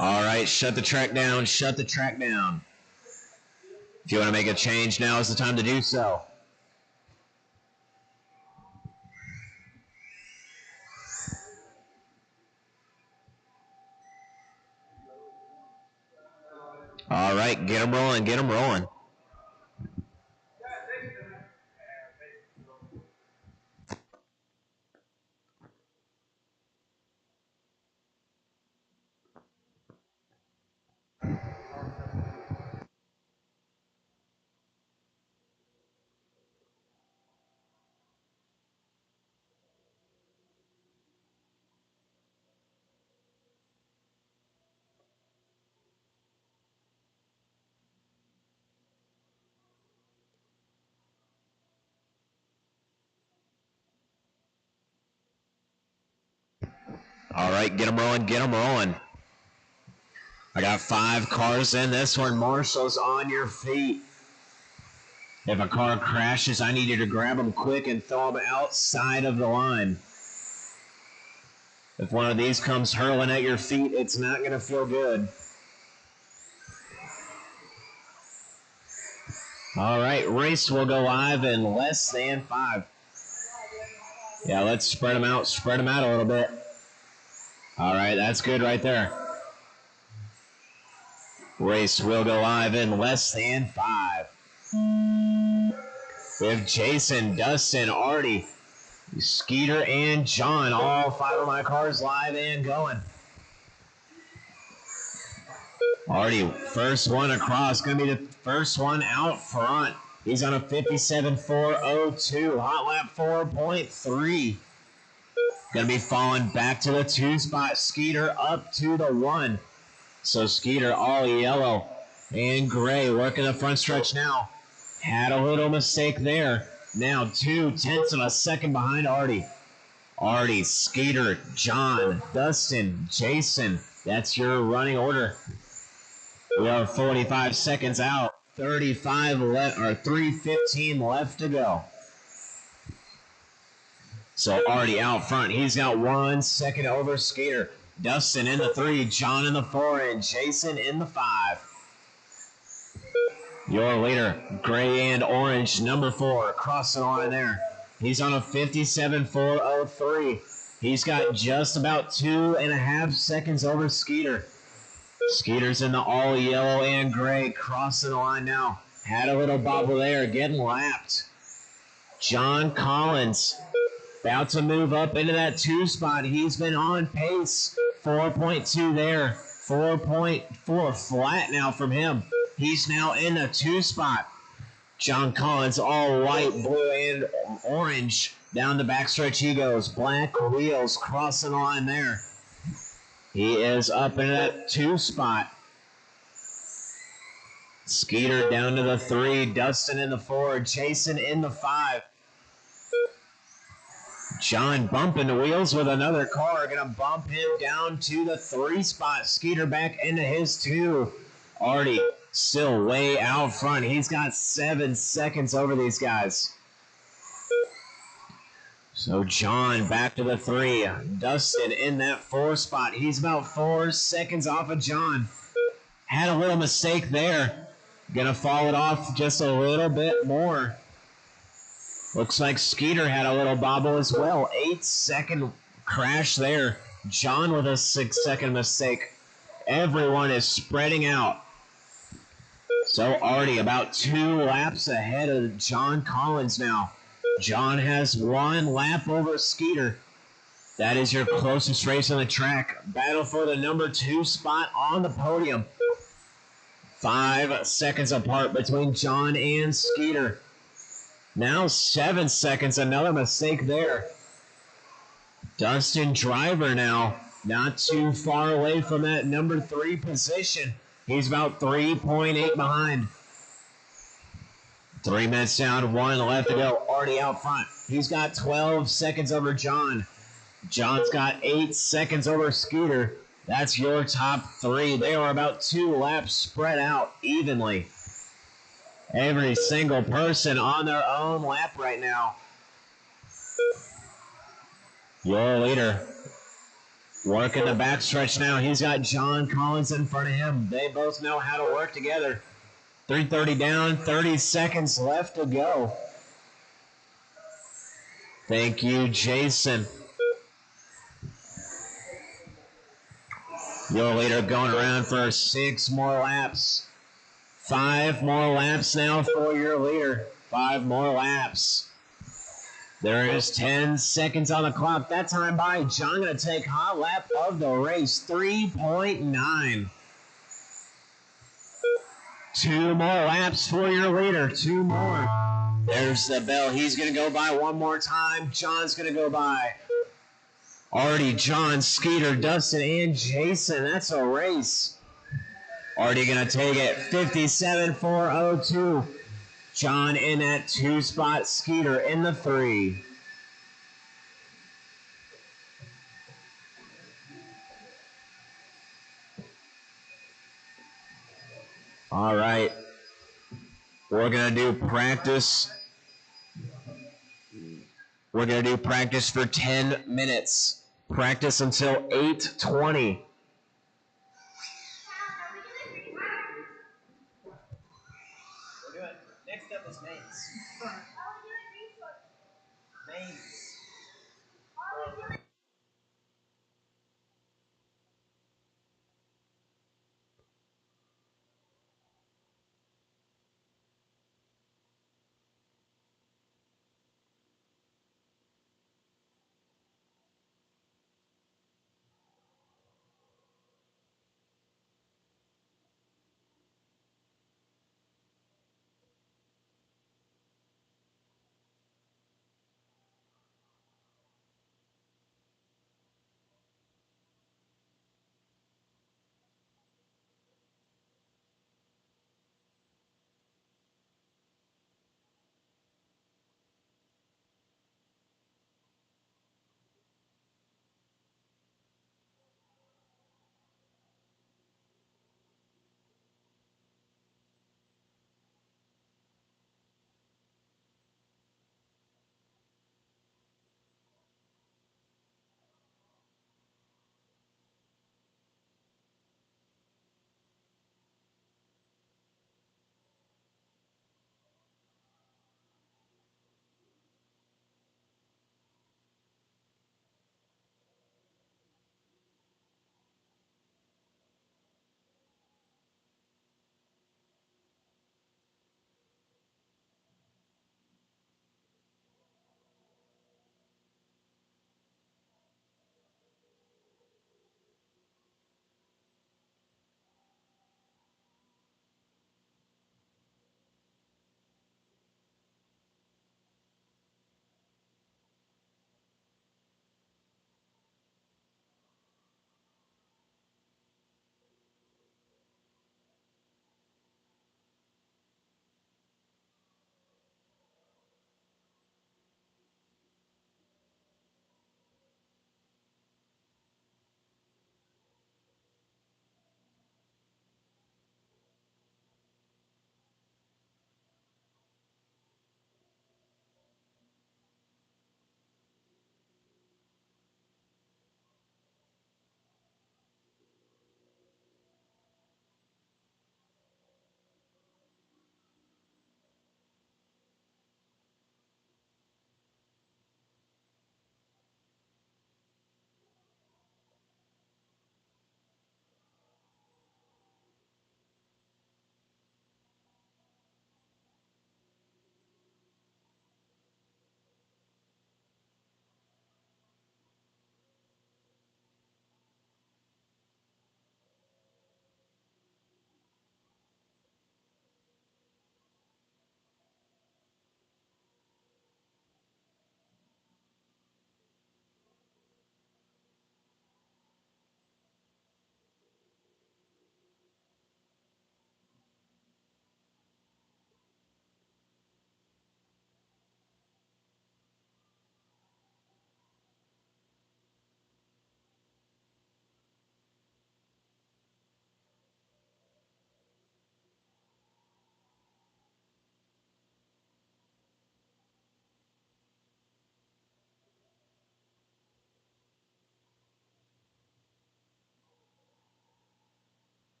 All right, shut the track down. Shut the track down. If you want to make a change, now is the time to do so. All right, get them rolling. Get them rolling. All right, get them rolling. Get them rolling. I got 5 cars in this one. Marshall's on your feet. If a car crashes, I need you to grab them quick and throw them outside of the line. If one of these comes hurling at your feet, it's not going to feel good. All right, race will go live in less than 5. Yeah, let's spread them out. Spread them out a little bit. All right, that's good right there. Race will go live in less than 5. We have Jason, Dustin, Artie, Skeeter, and John. All 5 of my cars live and going. Artie, first one across. Going to be the first one out front. He's on a 57.402. Hot lap 4.3. Going to be falling back to the 2 spot. Skeeter up to the 1. So Skeeter all yellow and gray working the front stretch now. Had a little mistake there. Now 2/10 of a second behind Artie. Artie, Skeeter, John, Dustin, Jason. That's your running order. We are 45 seconds out. 35 left, or 3:15 left to go. So already out front, he's got 1 second over Skeeter. Dustin in the 3, John in the 4, and Jason in the 5. Your leader, gray and orange, number 4, across the line there. He's on a 57.403. He's got just about 2.5 seconds over Skeeter. Skeeter's in the all yellow and gray, crossing the line now. Had a little bobble there, getting lapped. John Collins about to move up into that 2 spot. He's been on pace. 4.2 there. 4.4 flat now from him. He's now in the 2 spot. John Collins all white, blue, and orange. Down the backstretch he goes. Black wheels crossing the line there. He is up in that 2 spot. Skeeter down to the 3. Dustin in the 4. Jason in the 5. John bumping the wheels with another car. Going to bump him down to the 3 spot. Skeeter back into his 2. Artie still way out front. He's got 7 seconds over these guys. So John back to the 3. Dustin in that 4 spot. He's about 4 seconds off of John. Had a little mistake there. Going to fall it off just a little bit more. Looks like Skeeter had a little bobble as well. 8-second crash there. John with a 6-second mistake. Everyone is spreading out. So Artie about 2 laps ahead of John Collins now. John has 1 lap over Skeeter. That is your closest race on the track. Battle for the number 2 spot on the podium. 5 seconds apart between John and Skeeter. Now 7 seconds, another mistake there. Dustin Driver now, not too far away from that number 3 position. He's about 3.8 behind. 3 minutes down, 1 left to go. Artie out front. He's got 12 seconds over John. John's got 8 seconds over Skeeter. That's your top 3. They are about 2 laps spread out evenly. Every single person on their own lap right now. Your leader working the backstretch now. He's got John Collins in front of him. They both know how to work together. 3:30 down, 30 seconds left to go. Thank you, Jason. Your leader going around for 6 more laps. 5 more laps now for your leader. 5 more laps. There is 10 seconds on the clock. That time by John going to take hot lap of the race. 3.9. 2 more laps for your leader. 2 more. There's the bell. He's going to go by 1 more time. John's going to go by. Artie, John, Skeeter, Dustin, and Jason. That's a race. Artie going to take it. 57.402. John in that 2 spot. Skeeter in the 3. All right. We're going to do practice. We're going to do practice for 10 minutes. Practice until 8:20. Next up is mains. Mains.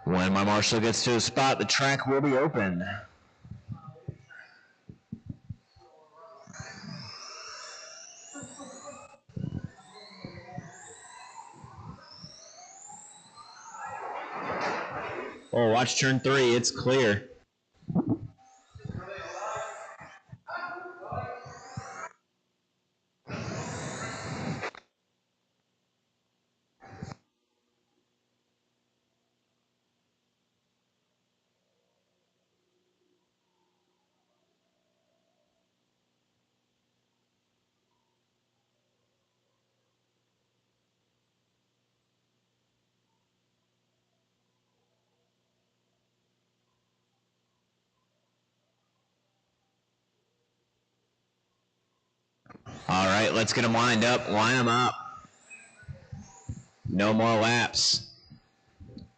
When my marshal gets to a spot, the track will be open. Oh, watch turn 3. It's clear. All right, let's get them lined up. Line them up. No more laps.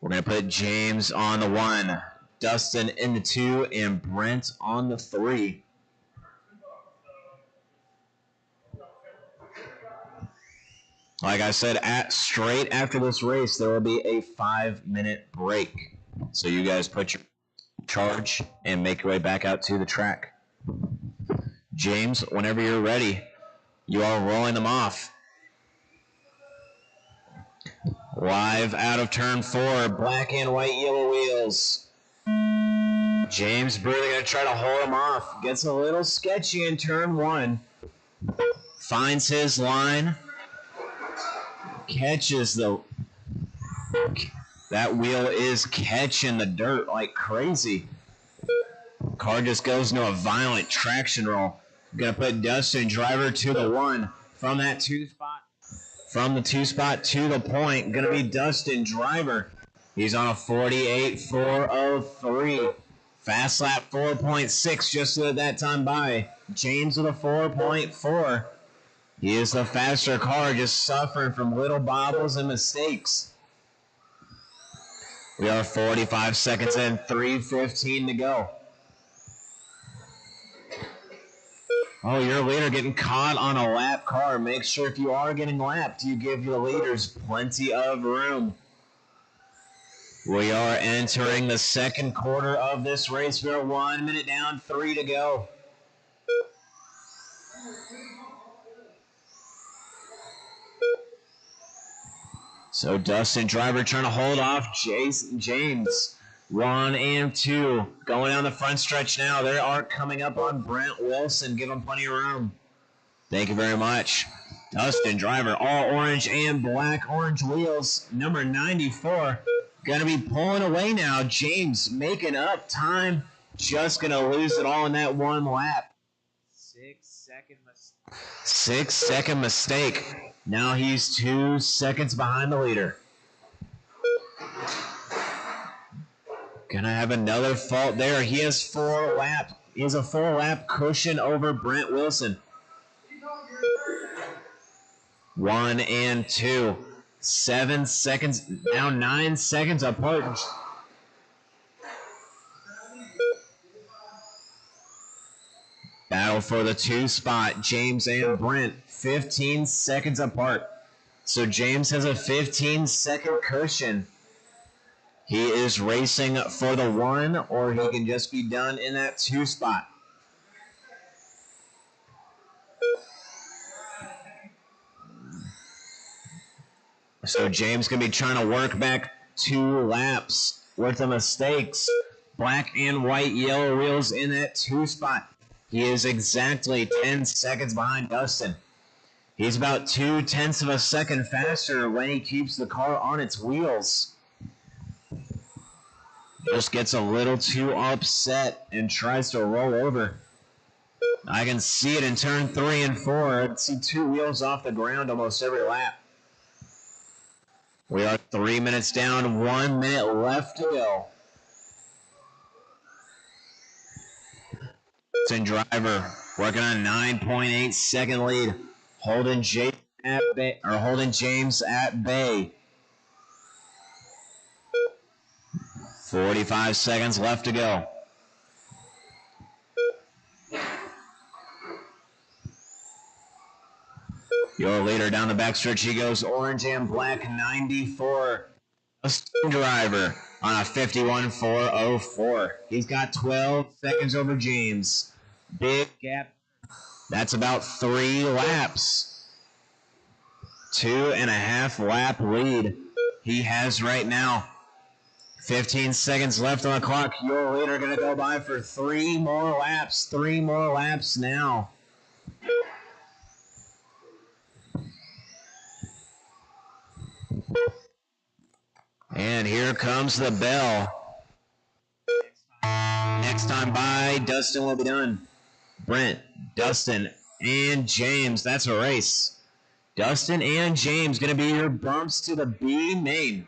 We're going to put James on the 1, Dustin in the 2, and Brent on the 3. Like I said, straight after this race, there will be a 5-minute break. So you guys put your charge and make your way back out to the track. James, whenever you're ready, you are rolling them off. Live out of turn 4, black and white yellow wheels. James Brewer going to try to hold him off. Gets a little sketchy in turn 1. Finds his line. Catches that wheel is catching the dirt like crazy. Car just goes into a violent traction roll. Going to put Dustin Driver to the 1 from that 2 spot. From the 2 spot to the point, going to be Dustin Driver. He's on a 48.403. Fast lap 4.6 just at that time by. James with a 4.4. He is the faster car, just suffering from little bobbles and mistakes. We are 45 seconds in, 3:15 to go. Oh, your leader getting caught on a lap car. Make sure if you are getting lapped, you give your leaders plenty of room. We are entering the second quarter of this race. We are 1 minute down, 3 to go. So Dustin Driver trying to hold off James. 1 and 2 going down the front stretch now. They are coming up on Brent Wilson. Give him plenty of room. Thank you very much. Dustin Driver, all orange and black orange wheels. Number 94. Going to be pulling away now. James making up time. Just going to lose it all in that one lap. 6-second mistake. Now he's 2 seconds behind the leader. Gonna have another fault there. He has 4 laps. He has a 4-lap cushion over Brent Wilson. 1 and 2. 7 seconds. Now 9 seconds apart. Battle for the 2 spot. James and Brent. 15 seconds apart. So James has a 15-second cushion. He is racing for the 1, or he can just be done in that 2 spot. So James going to be trying to work back 2 laps worth of mistakes. Black and white yellow wheels in that 2 spot. He is exactly 10 seconds behind Dustin. He's about 0.2 of a second faster when he keeps the car on its wheels. Just gets a little too upset and tries to roll over. I can see it in turn 3 and 4. I can see 2 wheels off the ground almost every lap. We are 3 minutes down, 1 minute left to go. Dustin Driver working on a 9.8 second lead, holding James at bay. 45 seconds left to go. Your leader down the backstretch, he goes orange and black, 94. Dustin Driver on a 51.404. He's got 12 seconds over James. Big gap. That's about 3 laps. 2.5 lap lead he has right now. 15 seconds left on the clock. Your leader going to go by for 3 more laps. 3 more laps now. And here comes the bell. Next time by, Dustin will be done. Brent, Dustin, and James. That's a race. Dustin and James going to be your bumps to the B main.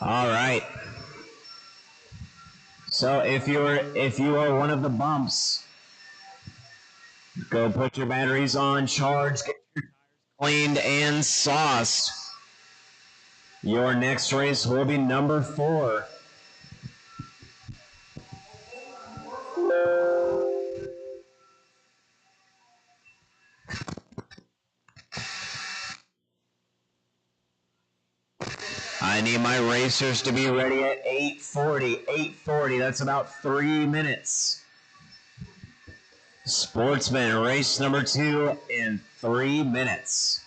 All right. So if you are one of the bumps, go put your batteries on charge, get your tires cleaned and sauced. Your next race will be number 4. I need my racers to be ready at 8:40. 8:40, that's about 3 minutes. Sportsman, race number 2 in 3 minutes.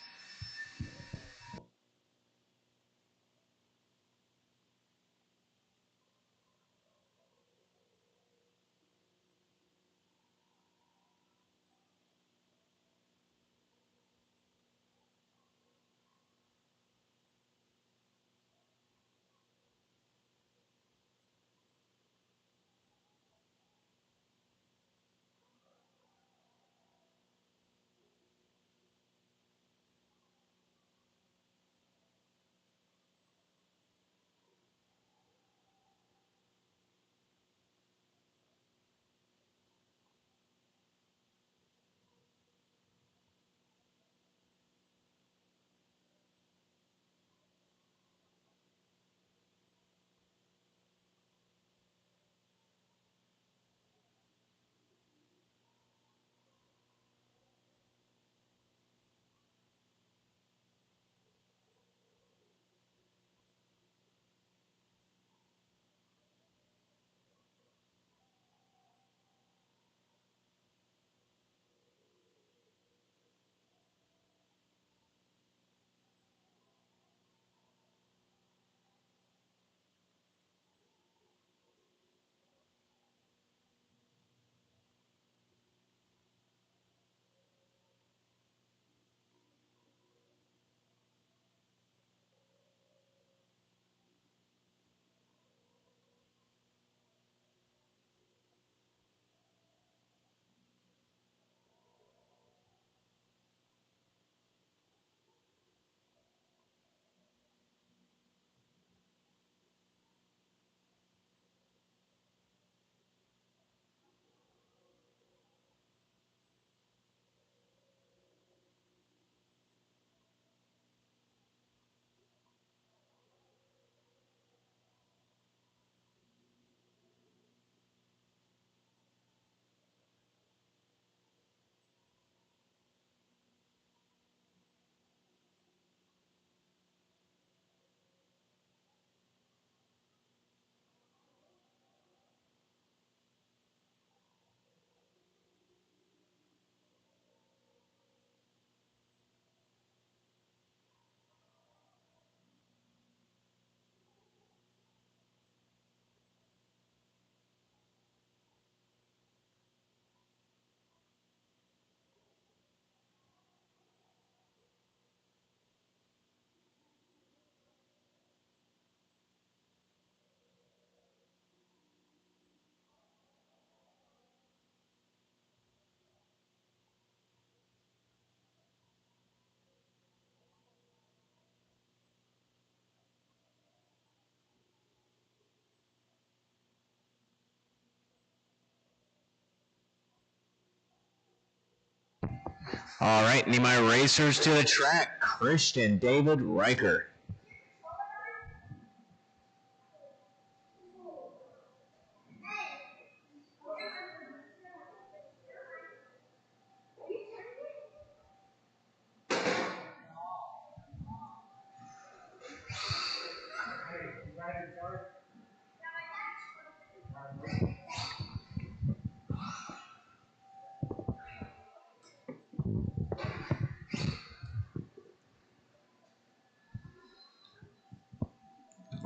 All right, need my racers to the track. Christian David Riker.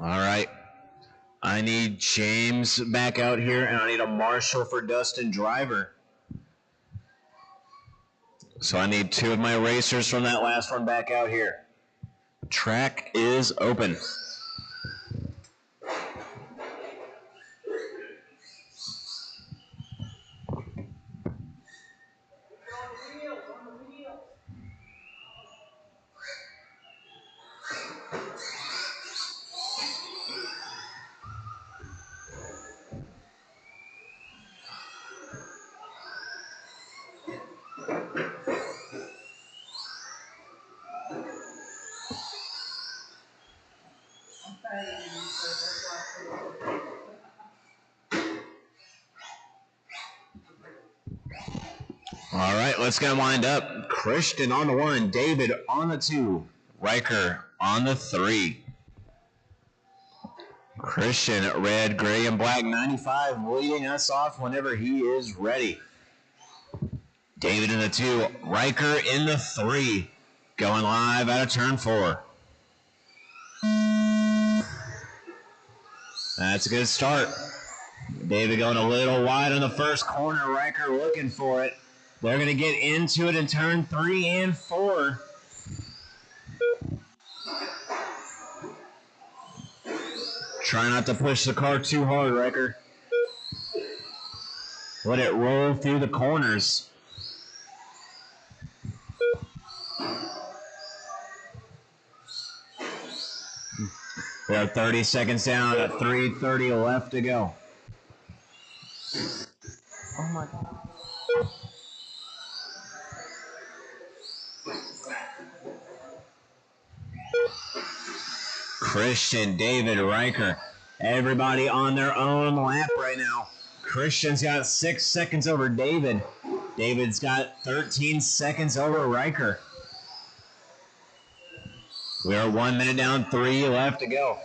All right. I need James back out here, and I need a marshal for Dustin Driver. So I need 2 of my racers from that last one back out here. Track is open. All right, let's get lined up. Christian on the 1, David on the 2, Riker on the 3. Christian, red, gray, and black 95, leading us off whenever he is ready. David in the 2, Riker in the 3, going live out of turn 4. That's a good start. David going a little wide on the first corner. Riker looking for it. They're going to get into it in turn 3 and 4. Try not to push the car too hard, Riker. Let it roll through the corners. We are 30 seconds down at 3:30 left to go. Oh my God. Christian, David, Riker, everybody on their own lap right now. Christian's got 6 seconds over David. David's got 13 seconds over Riker. We are 1 minute down, 3 left to go.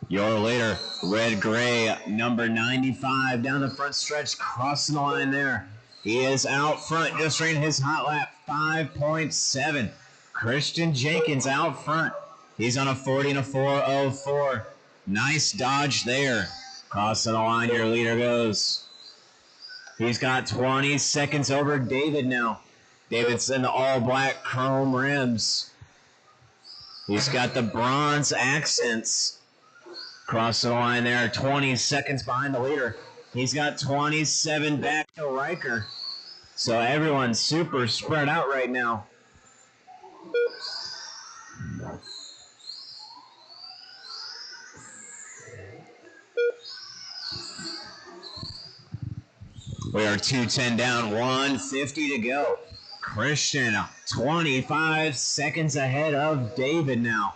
Your leader, red, gray, number 95, down the front stretch, crossing the line there. He is out front, just ran his hot lap, 5.7. Christian Jenkins out front. He's on a 40 and a 4.04. Nice dodge there. Crossing the line, your leader goes. He's got 20 seconds over David now. David's in the all-black chrome rims. He's got the bronze accents. Crossing the line there, 20 seconds behind the leader. He's got 27 back to Riker. So everyone's super spread out right now. We are 2:10 down, 1:50 to go. Christian, 25 seconds ahead of David now.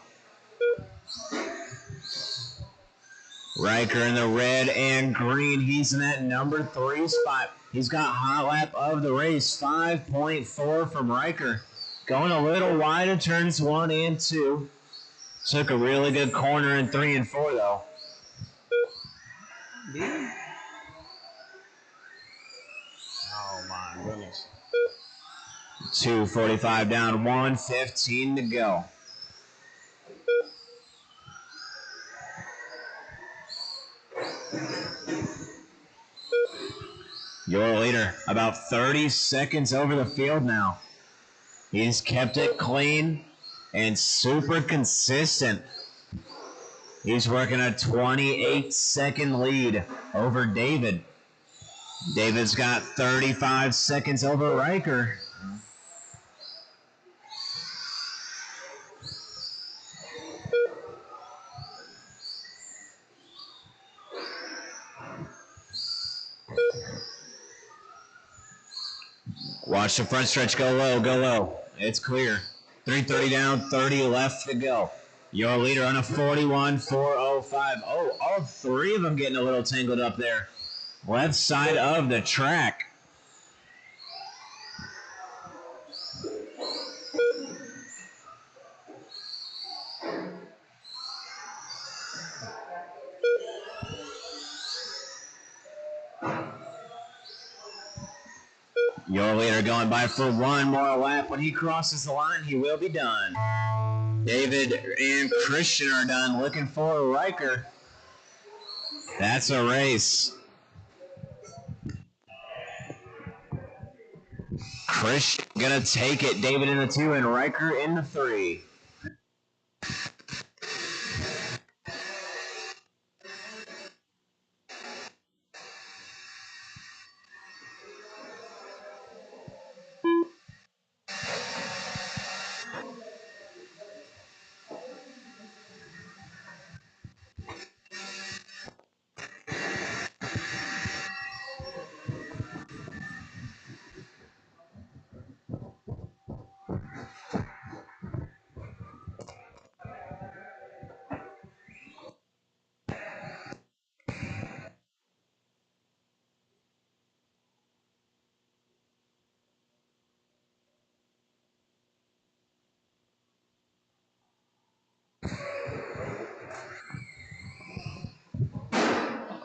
Riker in the red and green. He's in that number 3 spot. He's got hot lap of the race, 5.4 from Riker. Going a little wide in turns 1 and 2. Took a really good corner in 3 and 4, though. Oh my goodness. 2:45 down, 1:15 to go. Your leader, about 30 seconds over the field now. He's kept it clean and super consistent. He's working a 28-second lead over David. David's got 35 seconds over Riker. Watch the front stretch go low, go low. It's clear. 3:30 down, 30 left to go. Your leader on a 41, 4.05. Oh, all 3 of them getting a little tangled up there. Left side of the track. Your leader going by for one more lap. When he crosses the line, he will be done. David and Christian are done. Looking for Riker. That's a race. Christian gonna take it. David in the 2 and Riker in the 3.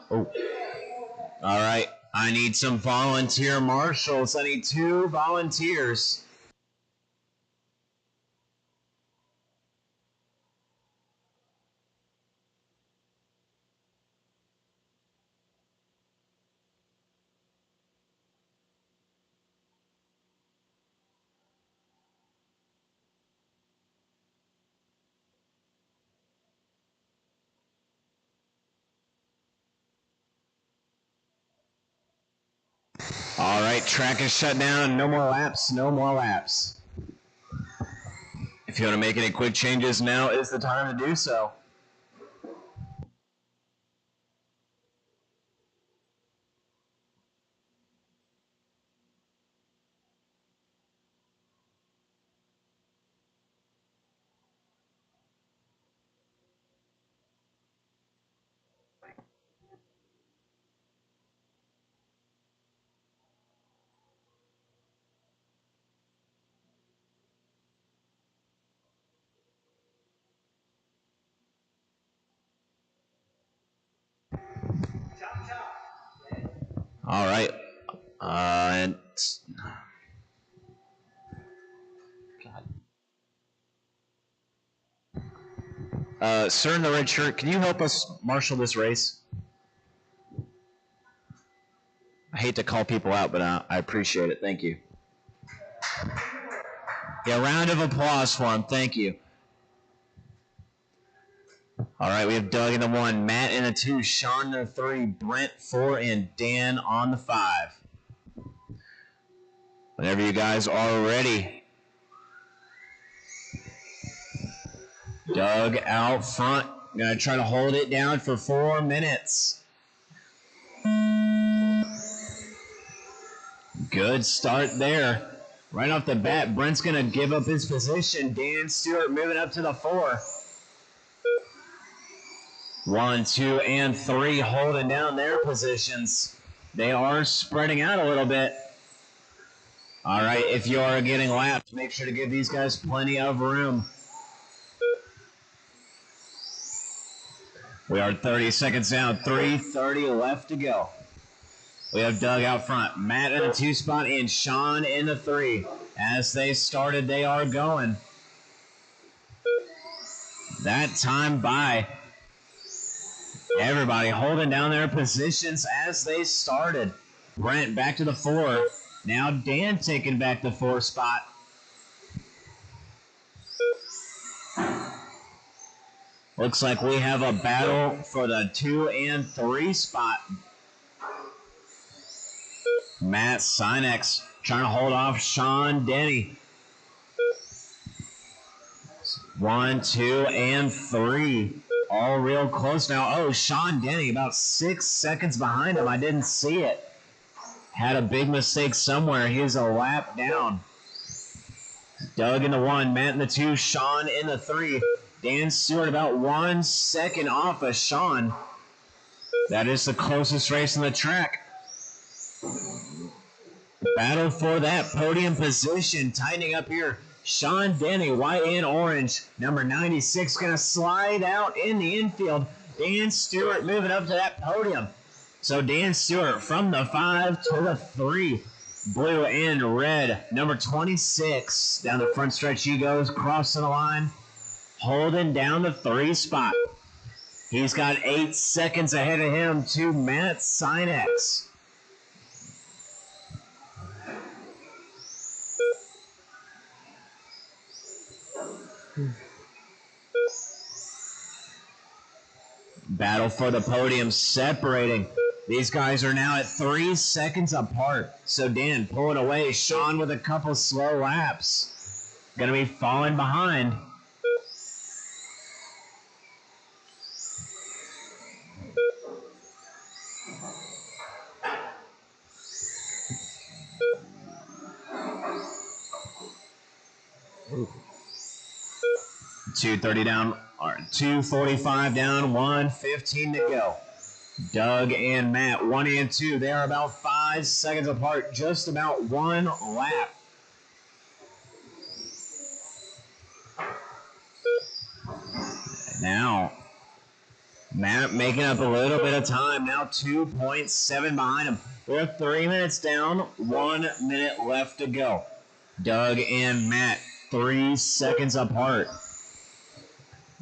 Oh. All right. I need some volunteer marshals. I need 2 volunteers. All right, track is shut down. No more laps. No more laps. If you want to make any quick changes, now is the time to do so. All right. Sir in the red shirt, can you help us marshal this race? I hate to call people out, but I appreciate it. Thank you. Yeah, round of applause for him. Thank you. All right, we have Doug in the 1, Matt in the 2, Sean in the 3, Brent 4, and Dan on the 5. Whenever you guys are ready. Doug out front. Gonna try to hold it down for 4 minutes. Good start there. Right off the bat, Brent's gonna give up his position. Dan Stewart moving up to the 4. 1, 2, and 3 holding down their positions. They are spreading out a little bit. All right, if you are getting lapped, make sure to give these guys plenty of room. We are 30 seconds down, 3:30 left to go. We have Doug out front, Matt in the 2 spot, and Sean in the 3. As they started, they are going. That time by. Everybody holding down their positions as they started. Brent back to the 4. Now Dan taking back the 4 spot. Looks like we have a battle for the 2 and 3 spot. Matt Sinex trying to hold off Sean Denny. 1, 2, and 3. All real close now. Oh, Sean Denny about 6 seconds behind him. I didn't see it. Had a big mistake somewhere. He's a lap down. Doug in the 1, Matt in the 2, Sean in the 3. Dan Stewart about 1 second off of Sean. That is the closest race on the track. Battle for that podium position. Tightening up here. Sean Denny, white and orange. Number 96 going to slide out in the infield. Dan Stewart moving up to that podium. So Dan Stewart from the 5 to the 3. blue and red. Number 26. Down the front stretch he goes, crossing the line, holding down the 3 spot. He's got 8 seconds ahead of him to Matt Sinex. Battle for the podium separating. These guys are now at 3 seconds apart. So Dan pulling away. Sean with a couple slow laps. Going to be falling behind. Ooh. 2:30 down, or 2:45 down, 1:15 to go. Doug and Matt, 1 and 2. They are about 5 seconds apart, just about 1 lap. Now, Matt making up a little bit of time. Now 2.7 behind him. We're 3 minutes down, 1 minute left to go. Doug and Matt, 3 seconds apart.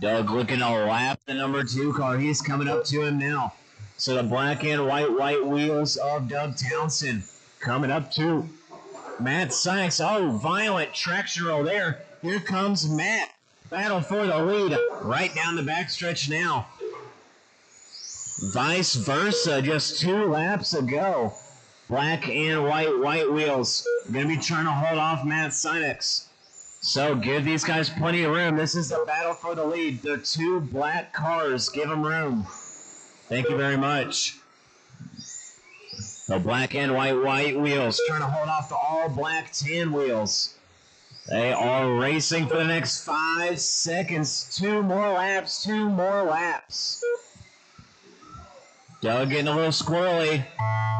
Doug looking to lap the number 2 car. He's coming up to him now. So the black and white wheels of Doug Townsend coming up to Matt Sykes. Oh, violent traction roll there. Here comes Matt. Battle for the lead right down the backstretch now. Vice versa, just 2 laps ago. Black and white wheels. Going to be trying to hold off Matt Sinex. So give these guys plenty of room. This is the battle for the lead. They're 2 black cars. Give them room. Thank you very much. The black and white wheels trying to hold off the all black tan wheels. They are racing for the next 5 seconds. 2 more laps, 2 more laps. Doug getting a little squirrely.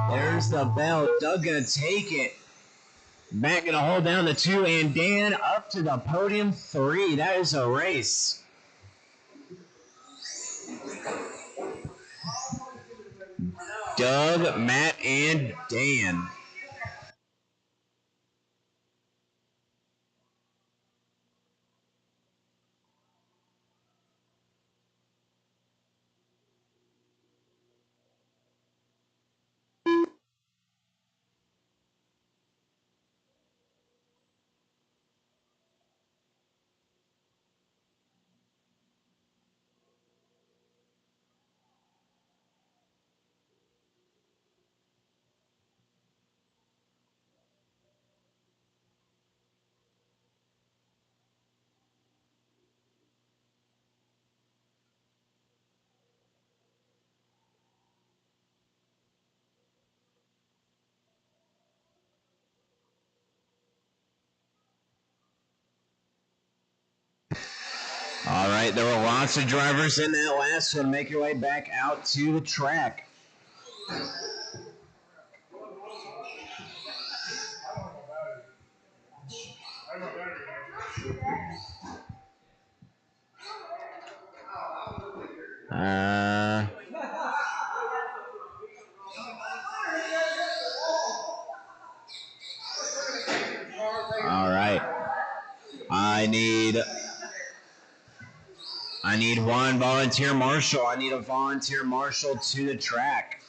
There's the bell. Doug gonna take it. Matt gonna hold down the 2, and Dan up to the podium 3. That is a race. Doug, Matt, and Dan. All right, there were lots of drivers in that last one. Make your way back out to the track. All right. I need one volunteer marshal. I need a volunteer marshal to the track.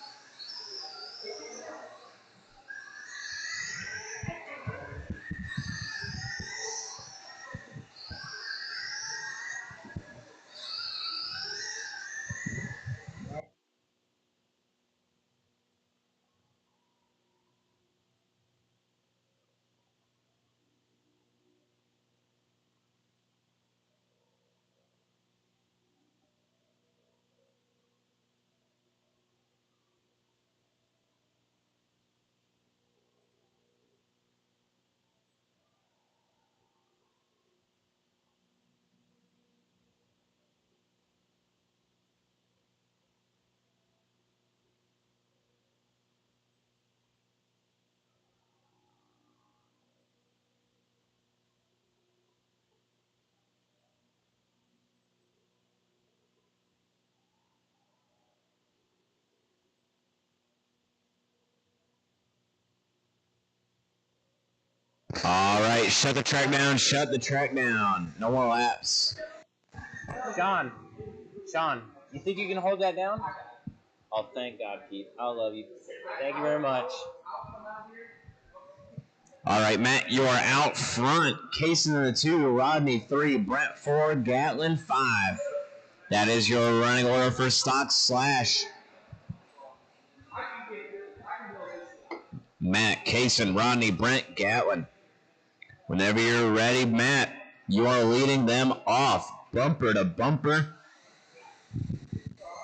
right, shut the track down, shut the track down. No more laps. Sean, you think you can hold that down? Oh, thank God, Keith. I love you. Thank you very much. All right, Matt, you are out front. Kaysen in the 2, Rodney 3, Brent 4, Gatlin 5. That is your running order for Stock Slash. Matt, Kaysen, Rodney, Brent, Gatlin. Whenever you're ready, Matt, you are leading them off, bumper to bumper.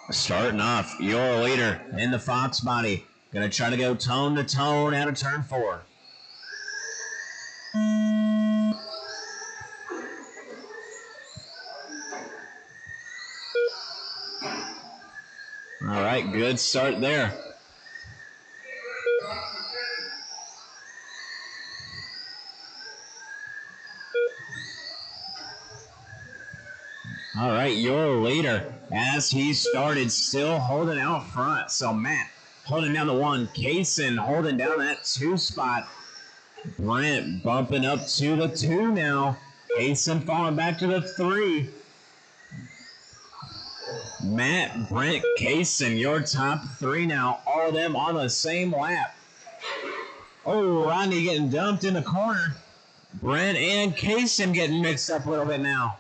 Starting off, your leader in the Fox body. Going to try to go tone to tone out of turn 4. All right, good start there. All right, your leader, as he started, still holding out front. So Matt holding down the 1. Kaysen holding down that 2 spot. Brent bumping up to the 2 now. Kaysen falling back to the 3. Matt, Brent, Kaysen, your top 3 now. All of them on the same lap. Oh, Rodney getting dumped in the corner. Brent and Kaysen getting mixed up a little bit now.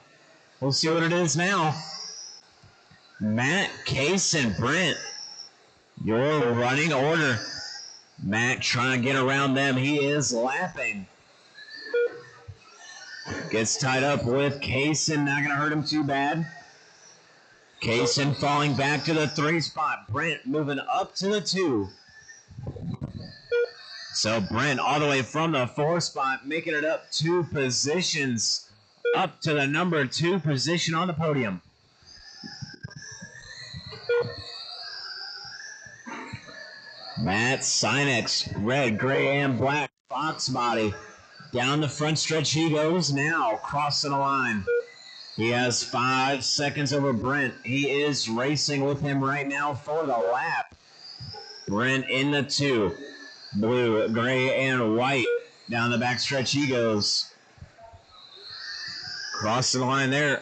We'll see what it is now. Matt, Kaysen, Brent, your running order. Matt trying to get around them. He is lapping. Gets tied up with Kaysen. Not going to hurt him too bad. Kaysen falling back to the 3 spot. Brent moving up to the 2. So Brent all the way from the 4 spot, making it up 2 positions. Up to the number 2 position on the podium. Matt Sinex, red, gray, and black Fox body. Down the front stretch he goes now, crossing the line. He has 5 seconds over Brent. He is racing with him right now for the lap. Brent in the 2. Blue, gray, and white. Down the back stretch he goes. Crossing the line there.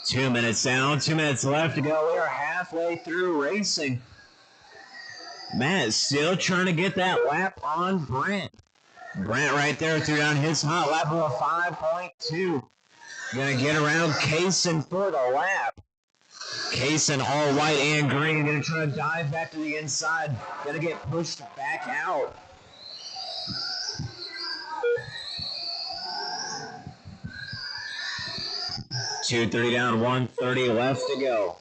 Two minutes down, 2 minutes left to go. We are halfway through racing. Matt still trying to get that lap on Brent. Brent right there threw down his hot lap of a 5.2. Gonna get around Kaysen for the lap. Kaysen all white and green. Gonna try to dive back to the inside. Gonna get pushed back out. .230 down, 1:30 left to go.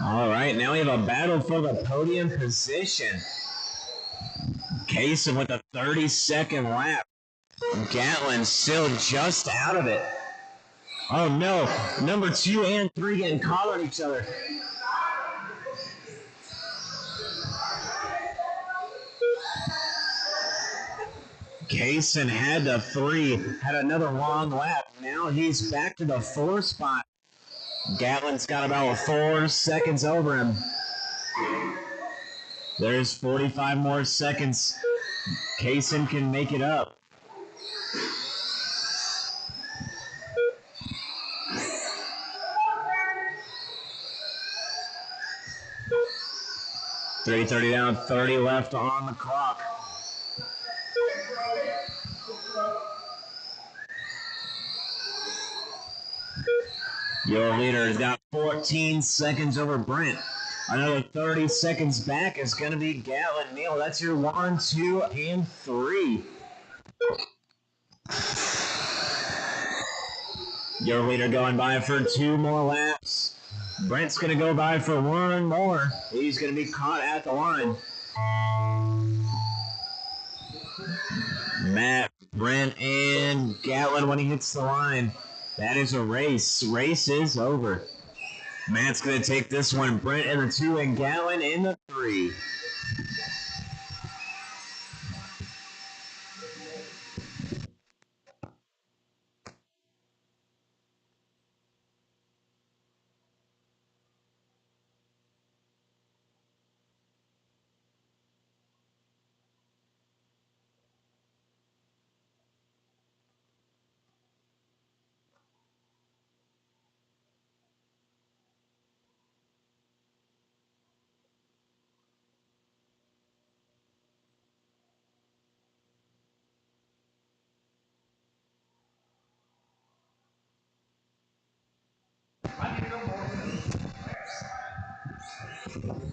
All right, now we have a battle for the podium position. Kaysen with a 30-second lap. Gatlin still just out of it. Oh no, number 2 and 3 getting caught on each other. Kaysen had the 3, had another long lap. Now he's back to the 4 spot. Gatlin's got about 4 seconds over him. There's 45 more seconds. Kaysen can make it up. .330 down, 30 left on the clock. Your leader has got 14 seconds over Brent. Another 30 seconds back is going to be Gatlin. Neil, that's your 1, 2, and 3. Your leader going by for 2 more laps. Brent's going to go by for 1 more. He's going to be caught at the line. Matt, Brent, and Gatlin when he hits the line. That is a race. Race is over. Matt's going to take this one. Brent in the 2 and Gatlin in the 3.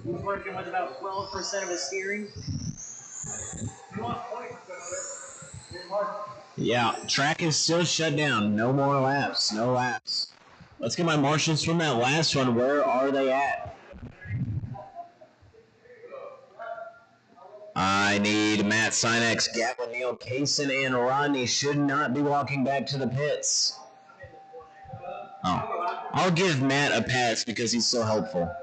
He's working with about 12% of his steering. Yeah, track is still shut down. No more laps. No laps. Let's get my marshals from that last one. Where are they at? I need Matt Sinex, Gatlin, Neal, Kaysen, and Rodney should not be walking back to the pits. Oh, I'll give Matt a pass because he's so helpful.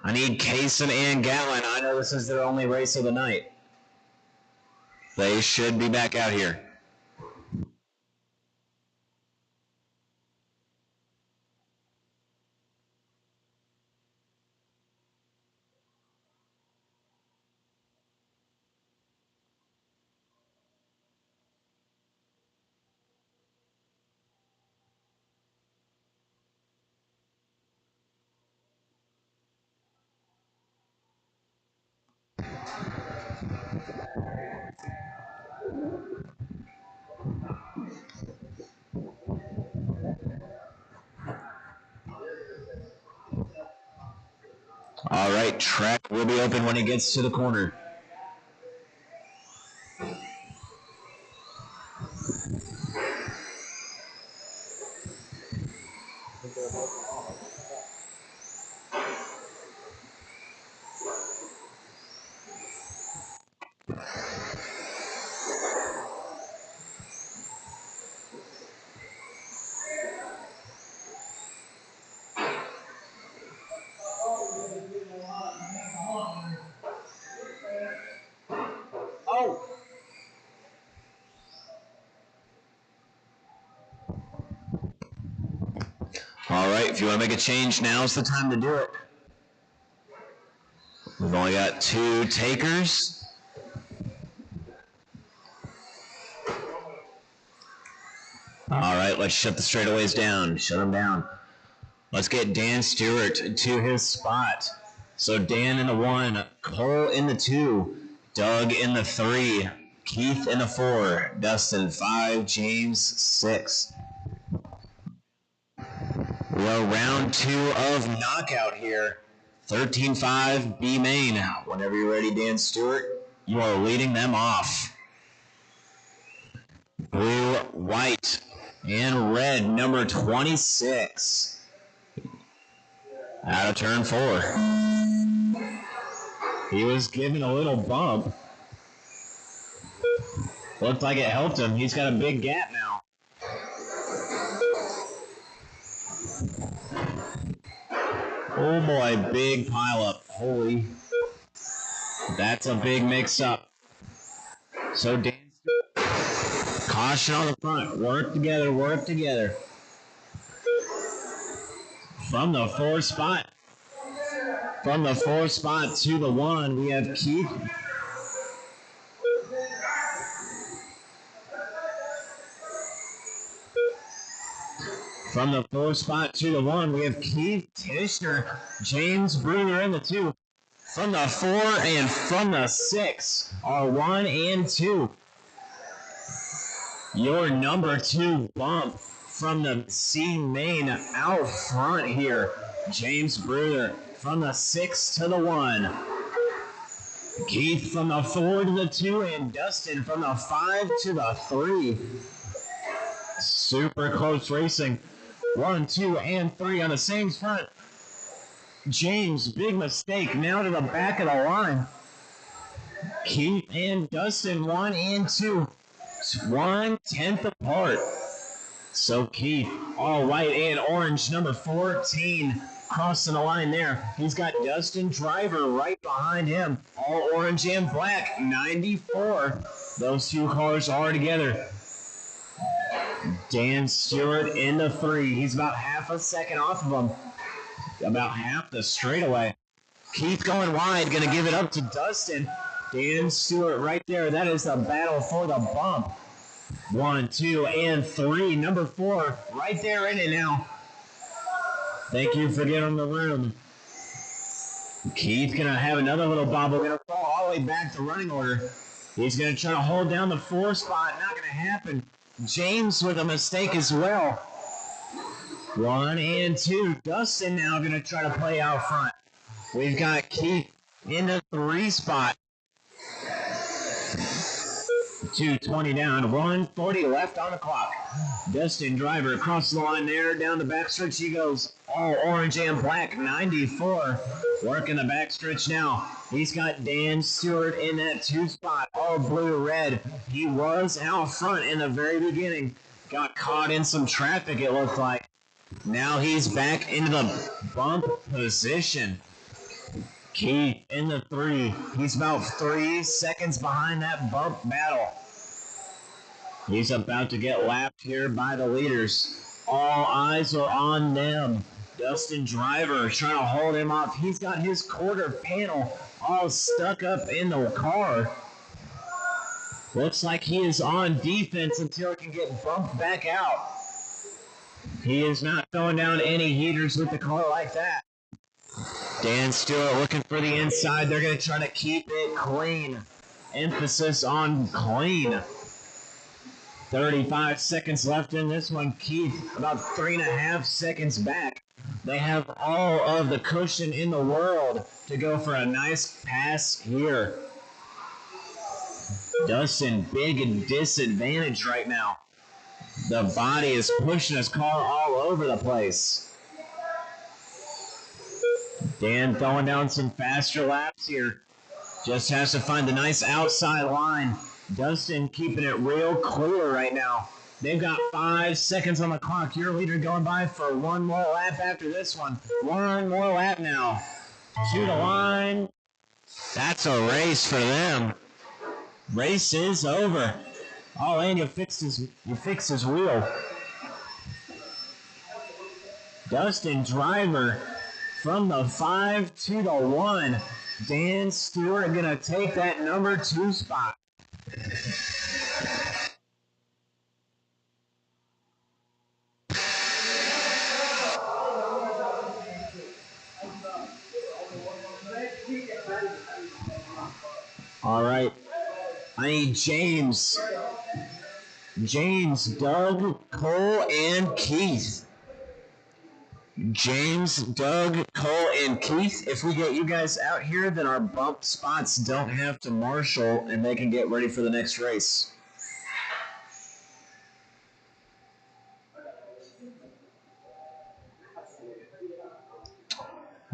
I need Kaysen and Gatlin. I know this is their only race of the night. They should be back out here. All right, track will be open when he gets to the corner. Oh! All right, if you want to make a change, now's the time to do it. We've only got 2 takers. All right, let's shut the straightaways down. Shut them down. Let's get Dan Stewart to his spot. So Dan in the 1, Cole in the 2, Doug in the 3, Keith in the 4, Dustin 5, James 6. Well, round 2 of knockout here. 13-5 B main. Whenever you're ready, Dan Stewart, you are leading them off. Blue, white, and red, number 26. Out of turn 4. He was given a little bump. Looked like it helped him. He's got a big gap now. Oh boy, big pileup. Holy. That's a big mix-up. So Dan, caution on the front. Work together, work together. From the 4 spot. From the 4 spot to the 1, we have Keith. From the 4 spot to the 1, we have Keith Tishner, James Bruder in the 2. From the 4 and from the 6 are 1 and 2. Your number 2 bump from the C main out front here. James Bruder from the 6 to the 1. Keith from the 4 to the 2 and Dustin from the 5 to the 3. Super close racing. 1, 2, and 3 on the same front. James, big mistake, now to the back of the line. Keith and Dustin, 1 and 2. 1/10 apart. So Keith, all white and orange, number 14, crossing the line there. He's got Dustin Driver right behind him. All orange and black, 94. Those 2 cars are together. Dan Stewart in the 3. He's about half a second off of him. About half the straightaway. Keith going wide, going to give it up to Dustin. Dan Stewart right there. That is the battle for the bump. 1, 2, and 3. Number 4 right there in it now. Thank you for giving him the room. Keith going to have another little bobble. Going to fall all the way back to running order. He's going to try to hold down the 4 spot. Not going to happen. James with a mistake as well. 1 and 2. Dustin now going to try to play out front. We've got Keith in the 3 spot. 2:20 down, 1:40 left on the clock. Dustin Driver across the line there, down the backstretch he goes. All orange and black, 94. Working the backstretch now. He's got Dan Stewart in that 2 spot, all blue-red. He was out front in the very beginning. Got caught in some traffic, it looked like. Now he's back into the bump position. Keith in the 3. He's about 3 seconds behind that bump battle. He's about to get lapped here by the leaders. All eyes are on them. Dustin Driver trying to hold him off. He's got his quarter panel all stuck up in the car. Looks like he is on defense until he can get bumped back out. He is not throwing down any heaters with the car like that. Dan Stewart looking for the inside. They're going to try to keep it clean. Emphasis on clean. 35 seconds left in this one. Keith about 3.5 seconds back. They have all of the cushion in the world to go for a nice pass here. Dustin, big disadvantage right now. The body is pushing his car all over the place. Dan throwing down some faster laps here. Just has to find the nice outside line. Dustin keeping it real clear right now. They've got 5 seconds on the clock. Your leader going by for one more lap after this one. One more lap now. To the line. That's a race for them. Race is over. Oh, and you fixed his wheel. Dustin Driver from the 5 to the 1. Dan Stewart gonna take that number 2 spot. All right. I need James, Doug, Cole, and Keith. James, Doug, Cole, and Keith. If we get you guys out here, then our bump spots don't have to marshal and they can get ready for the next race.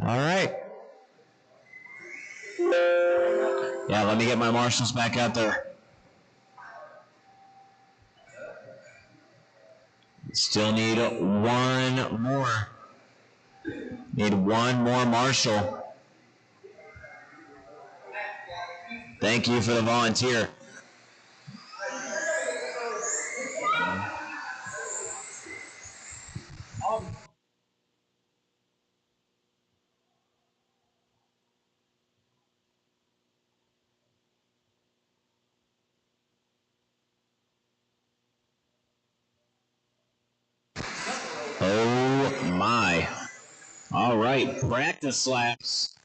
All right. Yeah, let me get my marshals back out there. Still need one more. Need one more marshal. Thank you for the volunteer. Oh my. All right, practice laps.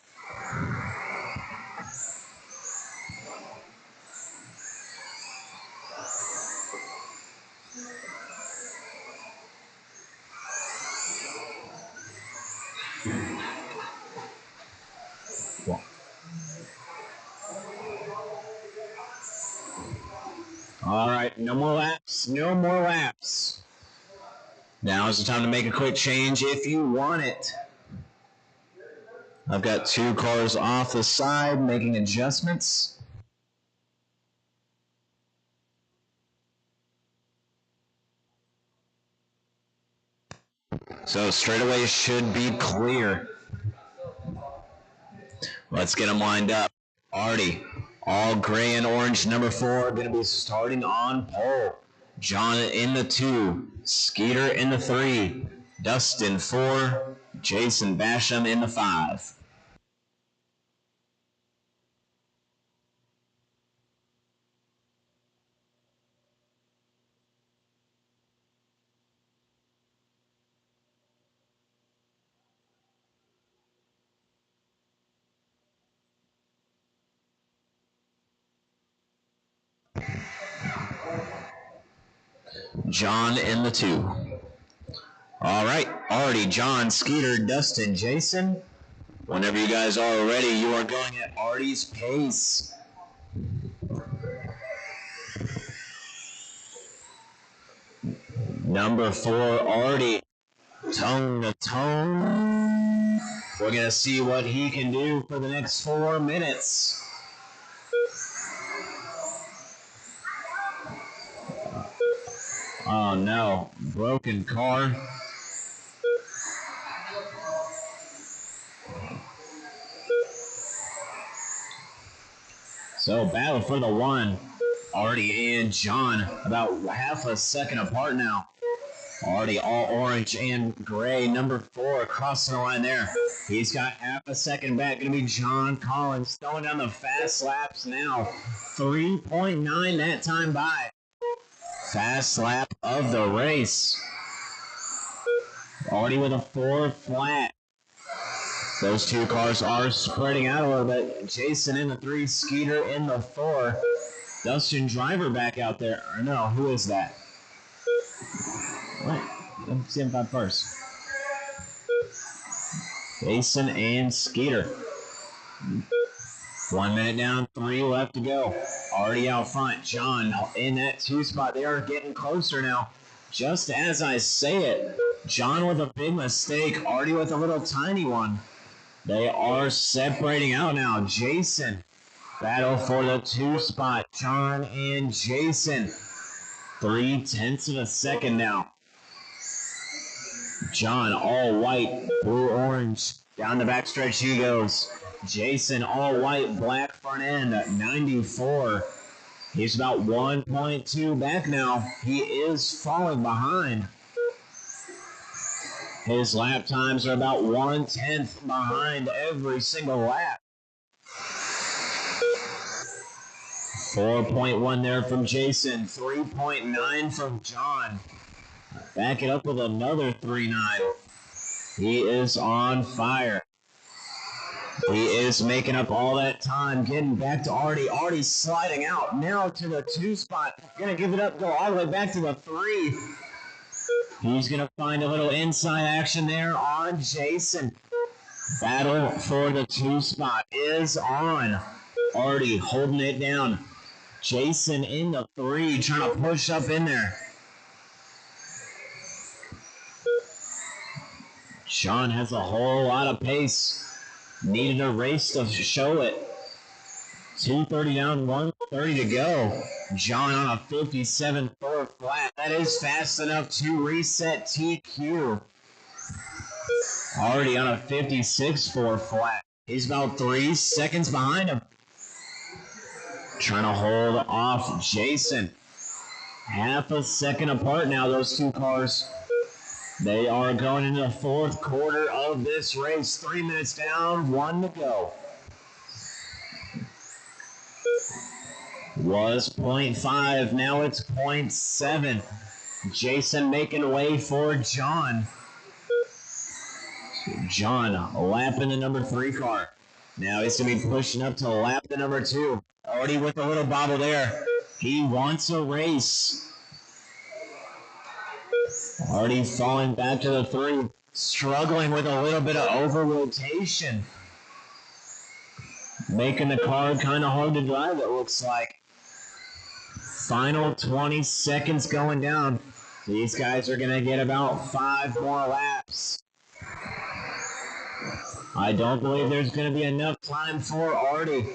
All right, no more laps, no more laps. Now is the time to make a quick change if you want it. I've got 2 cars off the side making adjustments. So straightaway should be clear. Let's get them lined up. Artie, all gray and orange, number 4, going to be starting on pole. John in the 2, Skeeter in the 3, Dustin 4, Jason Basham in the 5. John in the 2. All right, Artie, John, Skeeter, Dustin, Jason. Whenever you guys are ready, you are going at Artie's pace. Number 4, Artie. Tongue to tone. We're going to see what he can do for the next 4 minutes. Oh no, broken car. So battle for the 1. Artie and John about half a second apart now. Artie all orange and gray. Number 4 crossing the line there. He's got half a second back. Going to be John Collins throwing down the fast laps now. 3.9 that time by. Fast lap of the race. Artie with a 4 flat. Those two cars are spreading out a little bit. Jason in the 3, Skeeter in the 4. Dustin Driver back out there. Or no, who is that? What? Let's see him five first. Jason and Skeeter. 1 minute down, 3 left to go. Artie out front. John in that 2 spot. They are getting closer now. Just as I say it, John with a big mistake. Artie with a little tiny one. They are separating out now. Jason, battle for the 2 spot. John and Jason. 0.3 of a second now. John all white, blue orange. Down the backstretch he goes. Jason all white, black front end at 94. He's about 1.2 back now. He is falling behind. His lap times are about 1/10 behind every single lap. 4.1 there from Jason. 3.9 from John. Back it up with another 3.9. He is on fire. He is making up all that time, getting back to Artie. Artie sliding out now to the 2 spot. Gonna give it up, go all the way back to the 3. He's gonna find a little inside action there on Jason. Battle for the 2 spot is on. Artie holding it down. Jason in the 3, trying to push up in there. Sean has a whole lot of pace. Needed a race to show it. 2:30 down, 1:30 to go. John on a 57.4 flat. That is fast enough to reset TQ. Already on a 56.4 flat. He's about 3 seconds behind him. Trying to hold off Jason. Half a second apart now, those 2 cars. They are going into the 4th quarter of this race. 3 minutes down, 1 to go. Was 0.5, now it's 0.7. Jason making way for John. John lapping the number 3 car. Now he's going to be pushing up to lap the number 2. Already with a little bobble there. He wants a race. Already falling back to the 3. Struggling with a little bit of over-rotation. Making the car kind of hard to drive, it looks like. Final 20 seconds going down. These guys are going to get about 5 more laps. I don't believe there's going to be enough time for Artie.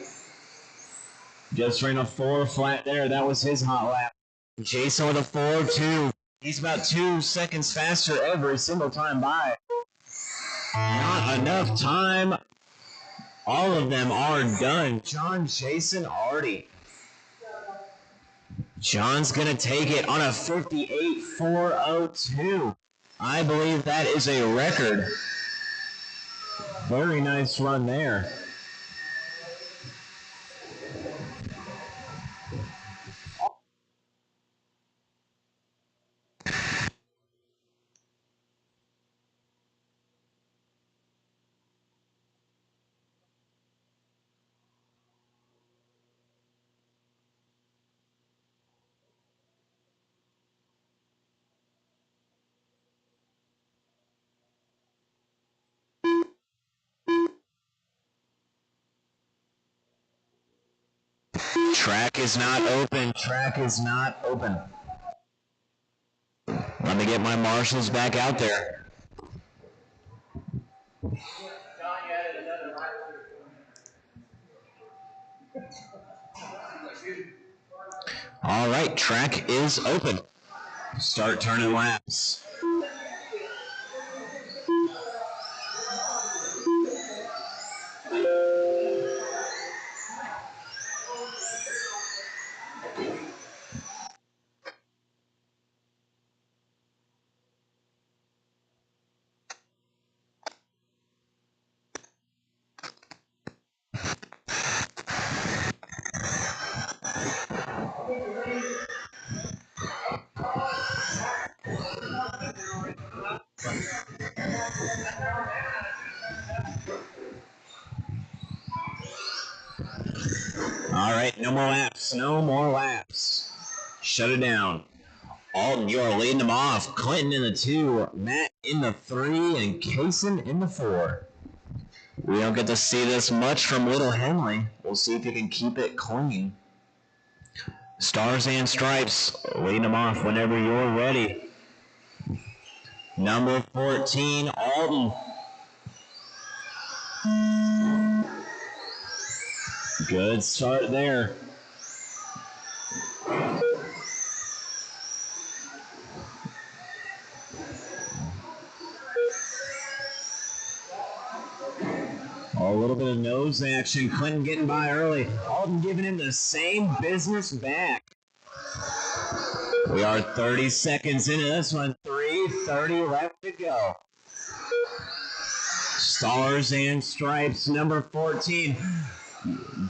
Just ran a 4 flat there. That was his hot lap. Jason with a 4.2. He's about 2 seconds faster every single time by. Not enough time. All of them are done. John, Jason, Artie. John's going to take it on a 58.402. I believe that is a record. Very nice run there. Track is not open. Track is not open. Let me get my marshals back out there. All right, track is open. Start turning laps. All right, no more laps. No more laps. Shut it down. Alton, you are leading them off. Clinton in the 2, Matt in the 3, and Kaysen in the 4. We don't get to see this much from Little Henley. We'll see if he can keep it clean. Stars and Stripes leading them off whenever you're ready. Number 14, Alton. Good start there. A little bit of nose action. Clinton getting by early. Alton giving him the same business back. We are 30 seconds into this one. 3:30 left to go. Stars and Stripes, number 14,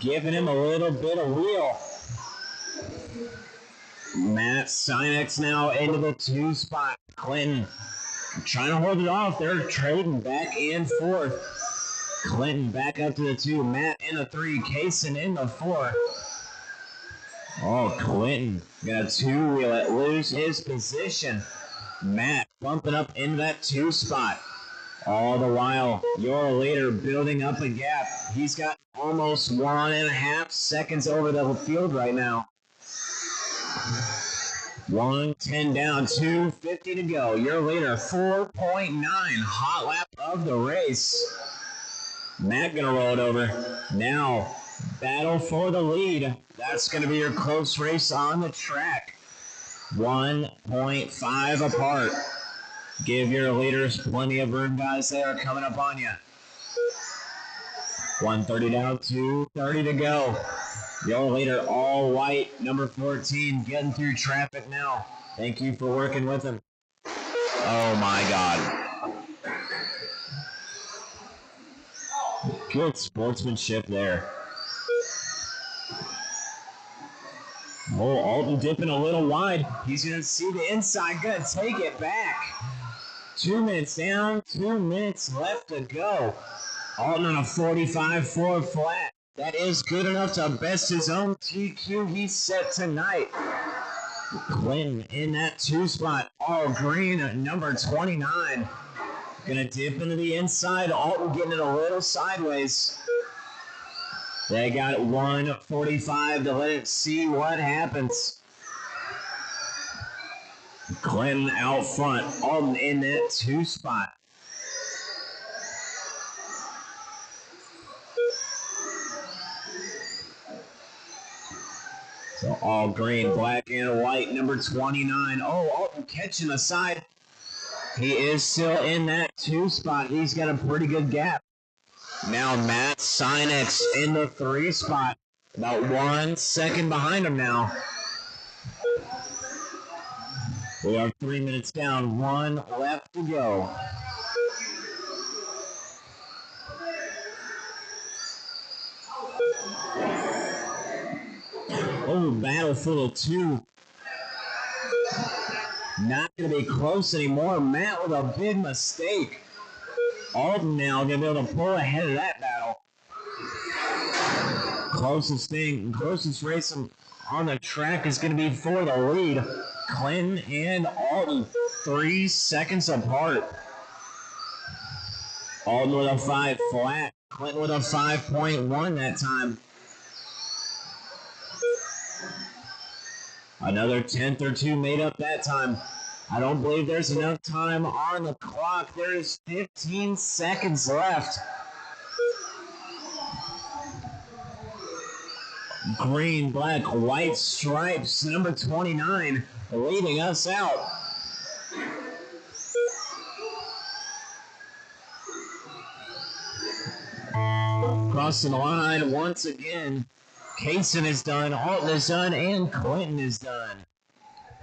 giving him a little bit of wheel. Matt Sinex now into the 2 spot. Clinton trying to hold it off. They're trading back and forth. Clinton back up to the 2. Matt in the 3. Kaysen in the 4. Oh, Clinton got a 2-wheel at lose his position. Matt bumping up into that 2 spot. All the while, your leader building up a gap. He's got almost 1.5 seconds over the field right now. 1:10 down, 2:50 to go. Your leader, 4.9, hot lap of the race. Matt gonna roll it over. Now, battle for the lead. That's gonna be your close race on the track. 1.5 apart. Give your leaders plenty of room, guys. They are coming up on you. 1:30 down, 2:30 to go. Your leader, all white, number 14, getting through traffic now. Thank you for working with him. Oh my God. Good sportsmanship there. Oh, Alton dipping a little wide. He's going to see the inside. Going to take it back. 2 minutes down, 2 minutes left to go. Alton on a 45-4 flat. That is good enough to best his own TQ he set tonight. Clinton in that 2 spot. All green at number 29. Gonna dip into the inside. Alton getting it a little sideways. They got 1:45 to let it see what happens. Clinton out front. Alton in that 2 spot. So all green, black, and white. Number 29. Oh, Alton catching the side. He is still in that 2 spot. He's got a pretty good gap. Now Matt Sinex in the 3 spot. About 1 second behind him now. We are 3 minutes down. 1 left to go. Oh, battle for the 2. Not going to be close anymore. Matt with a big mistake. Alton now going to be able to pull ahead of that battle. Closest thing, closest race on the track is going to be for the lead. Clinton and Alton, 3 seconds apart. Alton with a 5 flat. Clinton with a 5.1 that time. Another tenth or two made up that time. I don't believe there's enough time on the clock. There's 15 seconds left. Green, black, white stripes, number 29, leading us out. Crossing the line once again. Kaysen is done, Alton is done, and Clinton is done.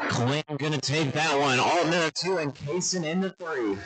Clinton going to take that one. Alton in the 2 and Kaysen in the 3.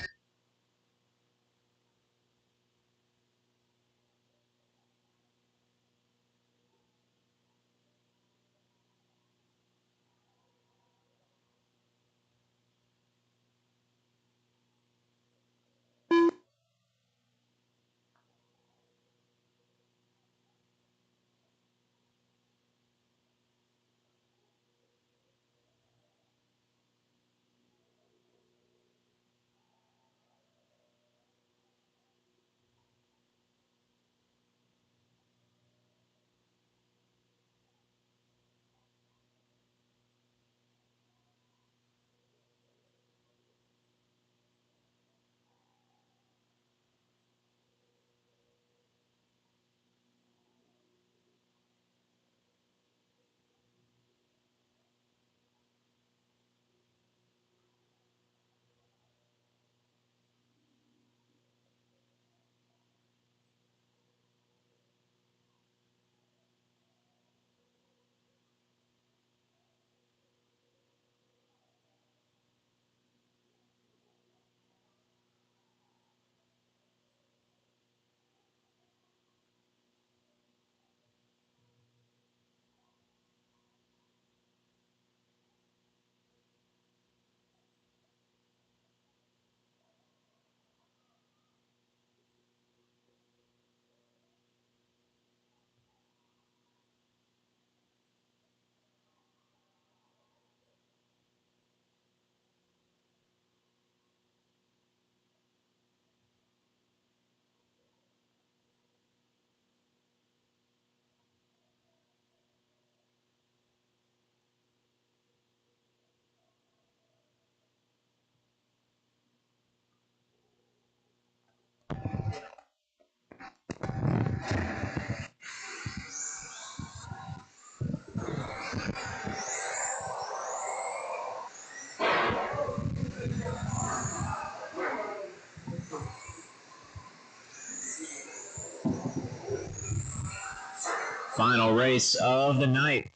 Final race of the night.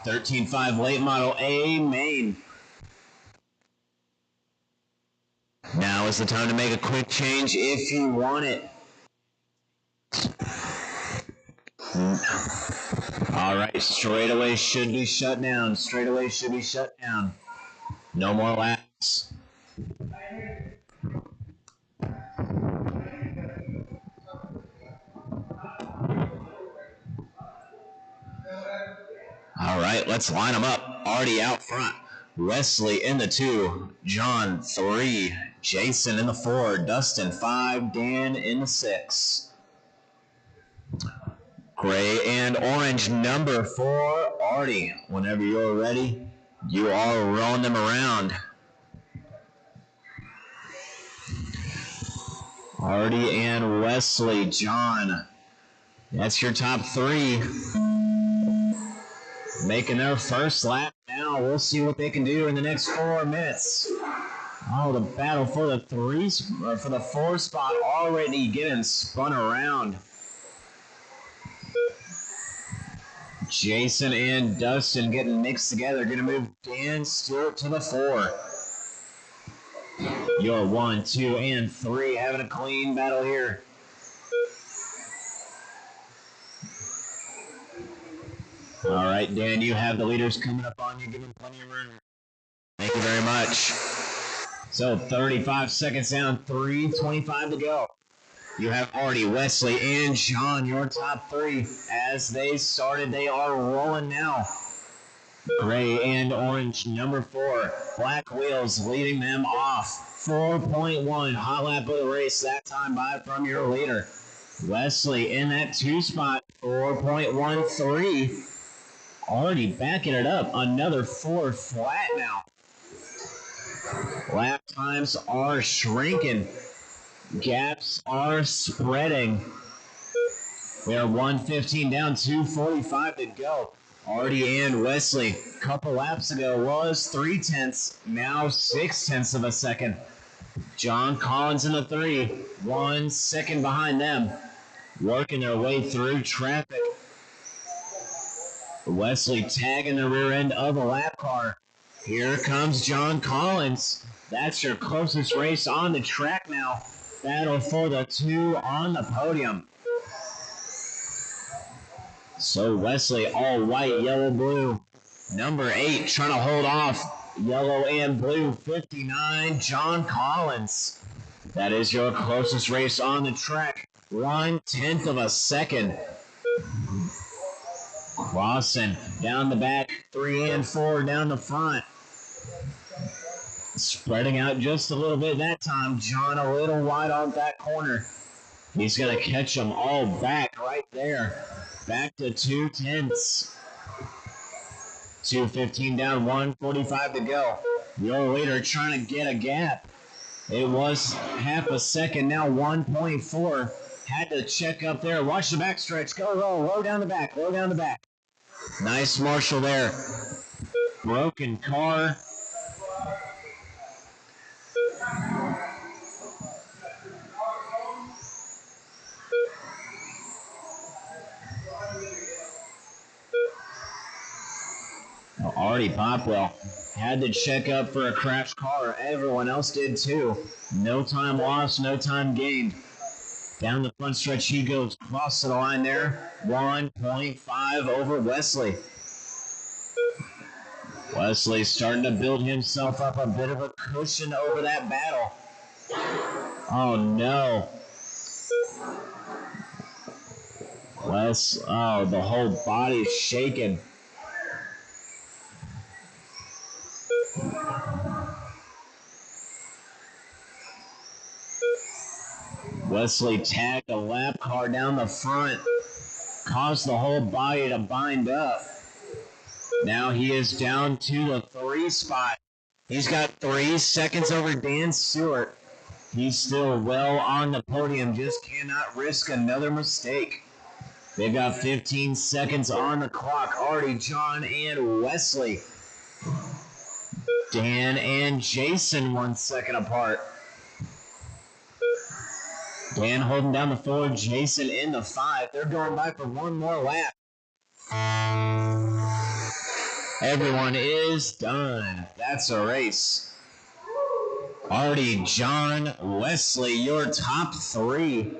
13.5 late model A main. Now is the time to make a quick change if you want it. All right, straightaway should be shut down. Straightaway should be shut down. No more laps. All right, let's line them up. Already out front. Wesley in the 2, John 3, Jason in the 4, Dustin 5, Dan in the 6. Gray and orange number 4, Artie. Whenever you're ready, you are rolling them around. Artie and Wesley, John. That's your top 3. Making their first lap now. We'll see what they can do in the next 4 minutes. Oh, the battle for the 4 spot already getting spun around. Jason and Dustin getting mixed together. Going to move Dan Stewart to the 4. Your 1, 2, and 3 having a clean battle here. All right, Dan, you have the leaders coming up on you. Give them plenty of room. Thank you very much. So 35 seconds down, 3:25 to go. You have Artie, Wesley, and John, your top 3. As they started, they are rolling now. Gray and orange, number 4. Black wheels leading them off. 4.1, hot lap of the race that time by from your leader. Wesley in that 2 spot, 4.13. already backing it up. Another 4 flat now. Lap times are shrinking. Gaps are spreading. We are 1:15 down, 2:45 to go. Artie and Wesley, a couple laps ago, was 3/10, now 6/10 of a second. John Collins in the 3, 1 second behind them, working their way through traffic. Wesley tagging the rear end of a lap car. Here comes John Collins. That's your closest race on the track now. Battle for the 2 on the podium. So Wesley, all white, yellow, blue. Number 8 trying to hold off yellow and blue. 59, John Collins. That is your closest race on the track. 1/10 of a second. Crossing down the back, 3 and 4 down the front. Spreading out just a little bit that time. John a little wide on that corner. He's going to catch them all back right there. Back to 2/10. 2:15 down, 1:45 to go. Your leader trying to get a gap. It was half a second, now 1.4. Had to check up there. Watch the back stretch. Go low down the back, low down the back. Nice Marshall there. Broken car. Artie Popwell had to check up for a crashed car. Everyone else did too. No time lost, no time gained. Down the front stretch he goes, cross to the line there. 1.5 over Wesley. Wesley starting to build himself up a bit of a cushion over that battle. Oh no. The whole body's shaking. Wesley tagged a lap car down the front, caused the whole body to bind up. Now he is down to the 3 spot. He's got 3 seconds over Dan Stewart. He's still well on the podium, just cannot risk another mistake. They've got 15 seconds on the clock. Artie, John, and Wesley. Dan and Jason 1 second apart. Dan holding down the 4, Jason in the 5. They're going by for one more lap. Everyone is done. That's a race. Artie, John, Wesley, your top 3.